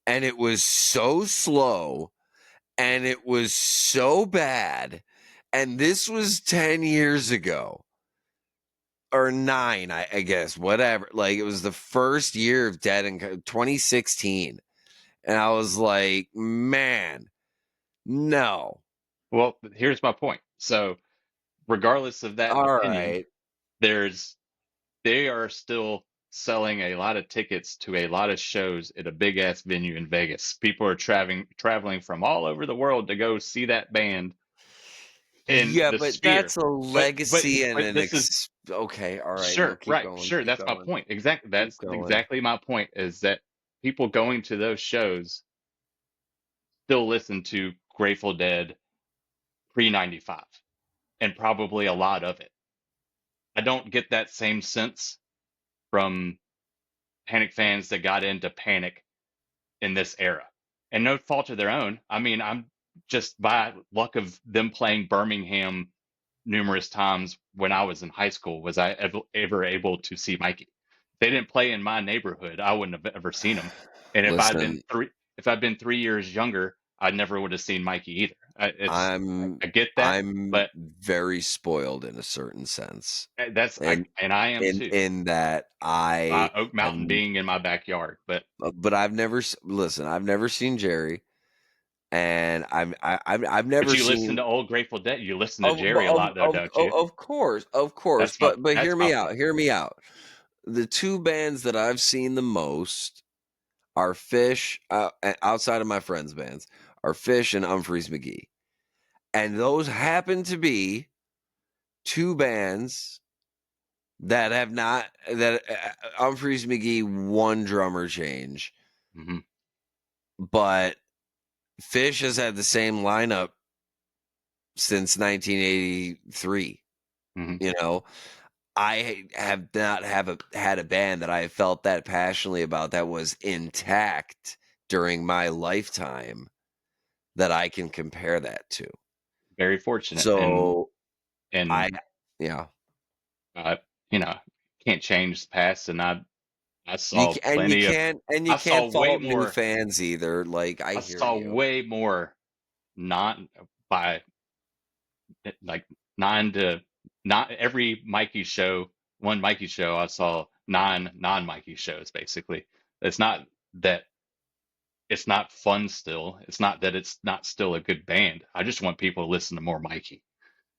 Speaker 1: And it was so slow and it was so bad. And this was 10 years ago or 9, I guess, whatever. Like it was the first year of 2016. And I was like, man, no.
Speaker 2: well, here's my point. So, regardless of that
Speaker 1: All
Speaker 2: opinion,
Speaker 1: right.
Speaker 2: there's they are still selling a lot of tickets to a lot of shows at a big ass venue in Vegas. People are traveling from all over the world to go see that band in
Speaker 1: Yeah,
Speaker 2: the
Speaker 1: but
Speaker 2: sphere.
Speaker 1: that's a legacy and
Speaker 2: But
Speaker 1: an
Speaker 2: this is
Speaker 1: okay, all right. No,
Speaker 2: sure,
Speaker 1: keep
Speaker 2: right,
Speaker 1: going.
Speaker 2: sure.
Speaker 1: Keep
Speaker 2: That's my
Speaker 1: going.
Speaker 2: point. Exactly.
Speaker 1: Keep
Speaker 2: That's
Speaker 1: going.
Speaker 2: exactly my point. Is that people going to those shows still listen to Grateful Dead pre 95 and probably a lot of it. I don't get that same sense from Panic fans that got into Panic in this era. And no fault of their own. I mean, I'm just by luck of them playing Birmingham numerous times when I was in high school was I ever able to see Mikey. If they didn't play in my neighborhood, I wouldn't have ever seen him. And
Speaker 1: Listen,
Speaker 2: if I'd been 3 years younger, I never would have seen Mikey either.
Speaker 1: I'm
Speaker 2: I get that,
Speaker 1: I'm
Speaker 2: but
Speaker 1: very spoiled in a certain sense.
Speaker 2: I
Speaker 1: And
Speaker 2: and I am
Speaker 1: in
Speaker 2: too.
Speaker 1: in that I
Speaker 2: Oak
Speaker 1: have
Speaker 2: Mountain being in my backyard,
Speaker 1: but I've never listen, I've never seen Jerry and I've
Speaker 2: but
Speaker 1: never
Speaker 2: you listen
Speaker 1: seen
Speaker 2: to old Grateful Dead. You listen to Jerry a lot though, don't you?
Speaker 1: of course, but
Speaker 2: That's
Speaker 1: hear
Speaker 2: my
Speaker 1: me out.
Speaker 2: point.
Speaker 1: Hear me out. The two bands that I've seen the most are Fish, outside of my friends' bands, are Fish and Humphreys McGee. And those happen to be two bands that have not that Humphreys McGee one drummer change,
Speaker 2: Hmm.
Speaker 1: but Fish has had the same lineup since 1983.
Speaker 2: Hmm.
Speaker 1: You know, I have not had a band that I felt that passionately about that was intact during my lifetime that I can compare that to.
Speaker 2: Very fortunate,
Speaker 1: So I,
Speaker 2: and
Speaker 1: yeah,
Speaker 2: uh, you know, can't change the past. And I
Speaker 1: you
Speaker 2: saw
Speaker 1: can, and
Speaker 2: plenty of,
Speaker 1: you
Speaker 2: I saw
Speaker 1: can't
Speaker 2: way
Speaker 1: fault new
Speaker 2: more,
Speaker 1: fans either. Like I
Speaker 2: I
Speaker 1: hear
Speaker 2: saw
Speaker 1: you.
Speaker 2: way more not by like nine to not every Mikey show, one Mikey show. I saw nine non-Mikey shows basically. It's not that it's not fun still. It's not that it's not still a good band. I just want people to listen to more Mikey.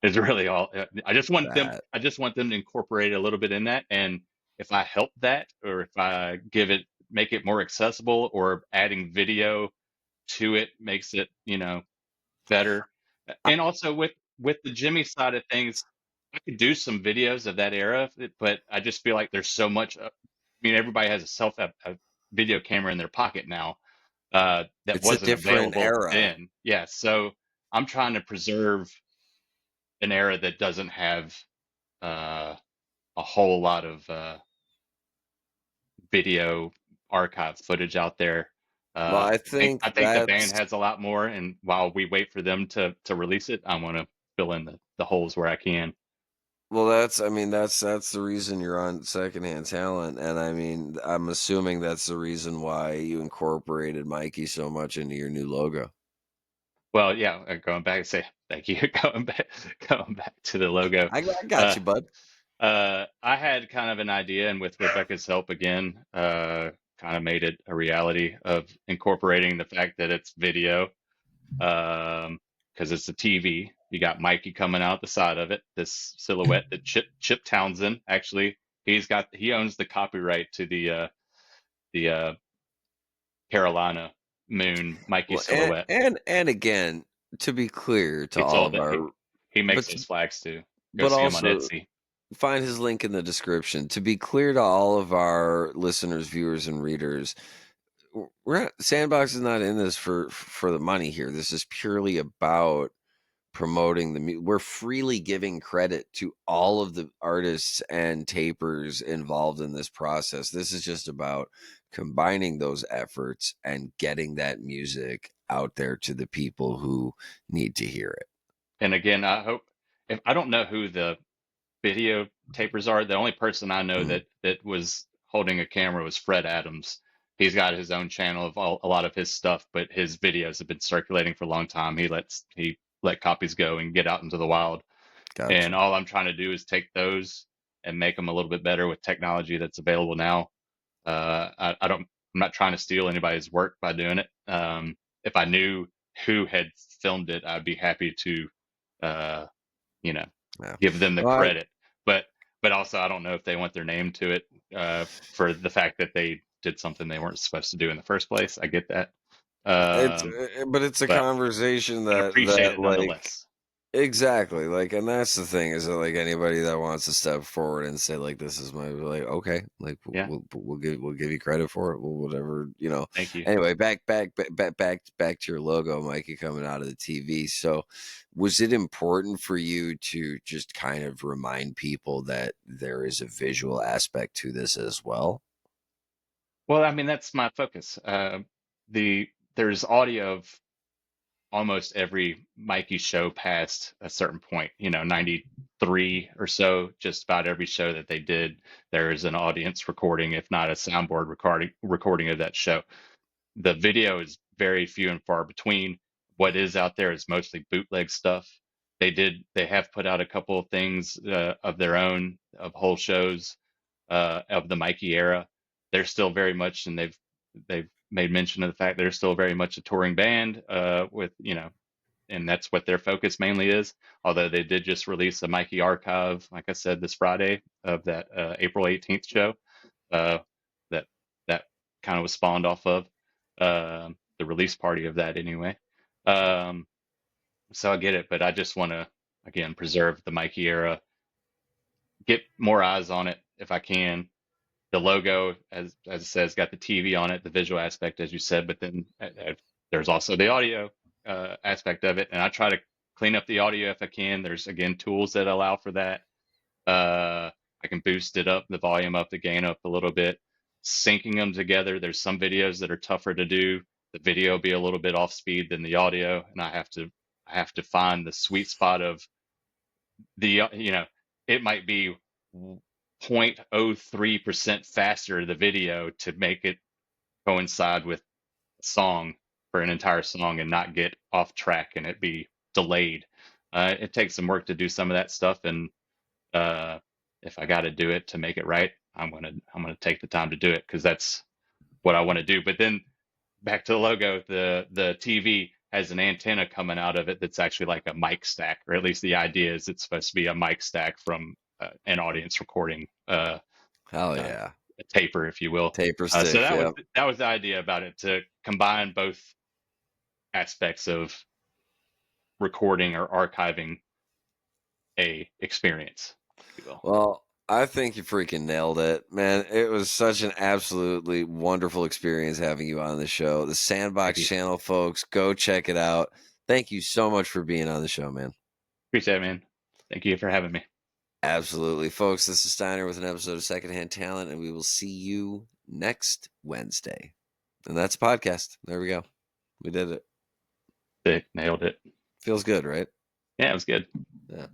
Speaker 2: Is really all. I just want them.
Speaker 1: That
Speaker 2: I just want them to incorporate a little bit in that. And if I help that, or if I make it more accessible, or adding video to it makes it, better.
Speaker 1: I,
Speaker 2: And also with the Jimmy side of things, I could do some videos of that era, but I just feel like there's so much. I mean, everybody has a video camera in their pocket now, that
Speaker 1: it's a
Speaker 2: wasn't
Speaker 1: different
Speaker 2: available
Speaker 1: era.
Speaker 2: then. Yeah, so I'm trying to preserve an era that doesn't have uh, a whole lot of video archive footage out there.
Speaker 1: Well, I think
Speaker 2: I think the band
Speaker 1: that's
Speaker 2: has a lot more, and while we wait for them to release it, I want to fill in the holes where I can.
Speaker 1: that's I mean that's the reason you're on Secondhand Talent, and I mean I'm assuming that's the reason why you incorporated Mikey so much into your new logo.
Speaker 2: Well, yeah, going back and say thank you. Going back to the logo.
Speaker 1: I got
Speaker 2: Uh,
Speaker 1: you, bud.
Speaker 2: I had kind of an idea, and with Rebecca's help again, kind of made it a reality of incorporating the fact that it's video, because it's a TV. You got Mikey coming out the side of it, this silhouette that Chip Townsend actually he owns the copyright to the Carolina moon Mikey
Speaker 1: Well,
Speaker 2: silhouette.
Speaker 1: and again, to be clear to
Speaker 2: He
Speaker 1: all
Speaker 2: sold
Speaker 1: of
Speaker 2: that
Speaker 1: our
Speaker 2: he makes
Speaker 1: but
Speaker 2: those flags too. Go
Speaker 1: but
Speaker 2: see him on
Speaker 1: also
Speaker 2: Etsy.
Speaker 1: find his link in the description. To be clear to all of our listeners, viewers, and readers, we're not, Sandbox is not in this for the money here. This is purely about promoting we're freely giving credit to all of the artists and tapers involved in this process. This is just about combining those efforts and getting that music out there to the people who need to hear it.
Speaker 2: And again, I hope, if I don't know who the video tapers are. The only person I know
Speaker 1: Mhm.
Speaker 2: that was holding a camera was Fred Adams. He's got his own channel of a lot of his stuff, but his videos have been circulating for a long time. He let copies go and get out into the wild. And
Speaker 1: Gotcha.
Speaker 2: all I'm trying to do is take those and make them a little bit better with technology that's available now. I don't. I'm not trying to steal anybody's work by doing it. If I knew who had filmed it, I'd be happy to, uh, you know,
Speaker 1: Yeah.
Speaker 2: give them the
Speaker 1: Well,
Speaker 2: credit. But also, I don't know if they want their name to it, for the fact that they did something they weren't supposed to do in the first place. I get that, um,
Speaker 1: but it's a
Speaker 2: but
Speaker 1: conversation
Speaker 2: appreciate
Speaker 1: that
Speaker 2: it
Speaker 1: like
Speaker 2: nonetheless.
Speaker 1: exactly, like, and that's the thing is that, like, anybody that wants to step forward and say, like, "This is my," like, "Okay, like,
Speaker 2: Yeah,
Speaker 1: we'll give you credit for it, we'll whatever," you know?
Speaker 2: thank you.
Speaker 1: Anyway, back to your logo, Mikey, coming out of the TV. So, was it important for you to just kind of remind people that there is a visual aspect to this as well?
Speaker 2: Well, I mean, that's my focus. There's audio of almost every Mikey show past a certain point, 93 or so, just about every show that they did, there is an audience recording, if not a soundboard recording of that show. The video is very few and far between. What is out there is mostly bootleg stuff. They have put out a couple of things of their own, of whole shows of the Mikey era. They're still very much, and they've made mention of the fact they're still very much a touring band, with, and that's what their focus mainly is. Although they did just release a Mikey archive, like I said, this Friday, of that April 18th show, uh, that that kind of was spawned off of the release party of that anyway. Um, so I get it, but I just want to, again, preserve the Mikey era, get more eyes on it if I can. The logo, as it says, got the TV on it, the visual aspect, as you said, but then there's also the audio aspect of it, and I try to clean up the audio if I can. There's, again, tools that allow for that. I can boost it up, the volume up, the gain up a little bit, syncing them together. There's some videos that are tougher to do. The video will be a little bit off speed than the audio, and I have to find the sweet spot of it might be 0.03% faster, the video, to make it coincide with a song for an entire song and not get off track and it be delayed. It takes some work to do some of that stuff, and uh, if I got to do it to make it right, I'm gonna take the time to do it because that's what I want to do. But then back to the logo, the TV has an antenna coming out of it that's actually like a mic stack, or at least the idea is it's supposed to be a mic stack from an audience recording,
Speaker 1: Hell
Speaker 2: uh,
Speaker 1: yeah.
Speaker 2: a taper, if you will.
Speaker 1: Taper
Speaker 2: So
Speaker 1: stick,
Speaker 2: that was
Speaker 1: yep.
Speaker 2: that was the idea about it, to combine both aspects of recording or archiving a experience, if you will.
Speaker 1: Well, I think you freaking nailed it, man. It was such an absolutely wonderful experience having you on the show. The
Speaker 2: Thank
Speaker 1: Sandbox
Speaker 2: you.
Speaker 1: Channel, folks, go check it out. Thank you so much for being on the show, man.
Speaker 2: Appreciate it, man. Thank you for having me.
Speaker 1: Absolutely. Folks, this is Steiner with an episode of Secondhand Talent, and we will see you next Wednesday. And that's a podcast. There we go. We did it.
Speaker 2: Sick. Nailed it.
Speaker 1: Feels good, right?
Speaker 2: Yeah, it was good.
Speaker 1: Yeah.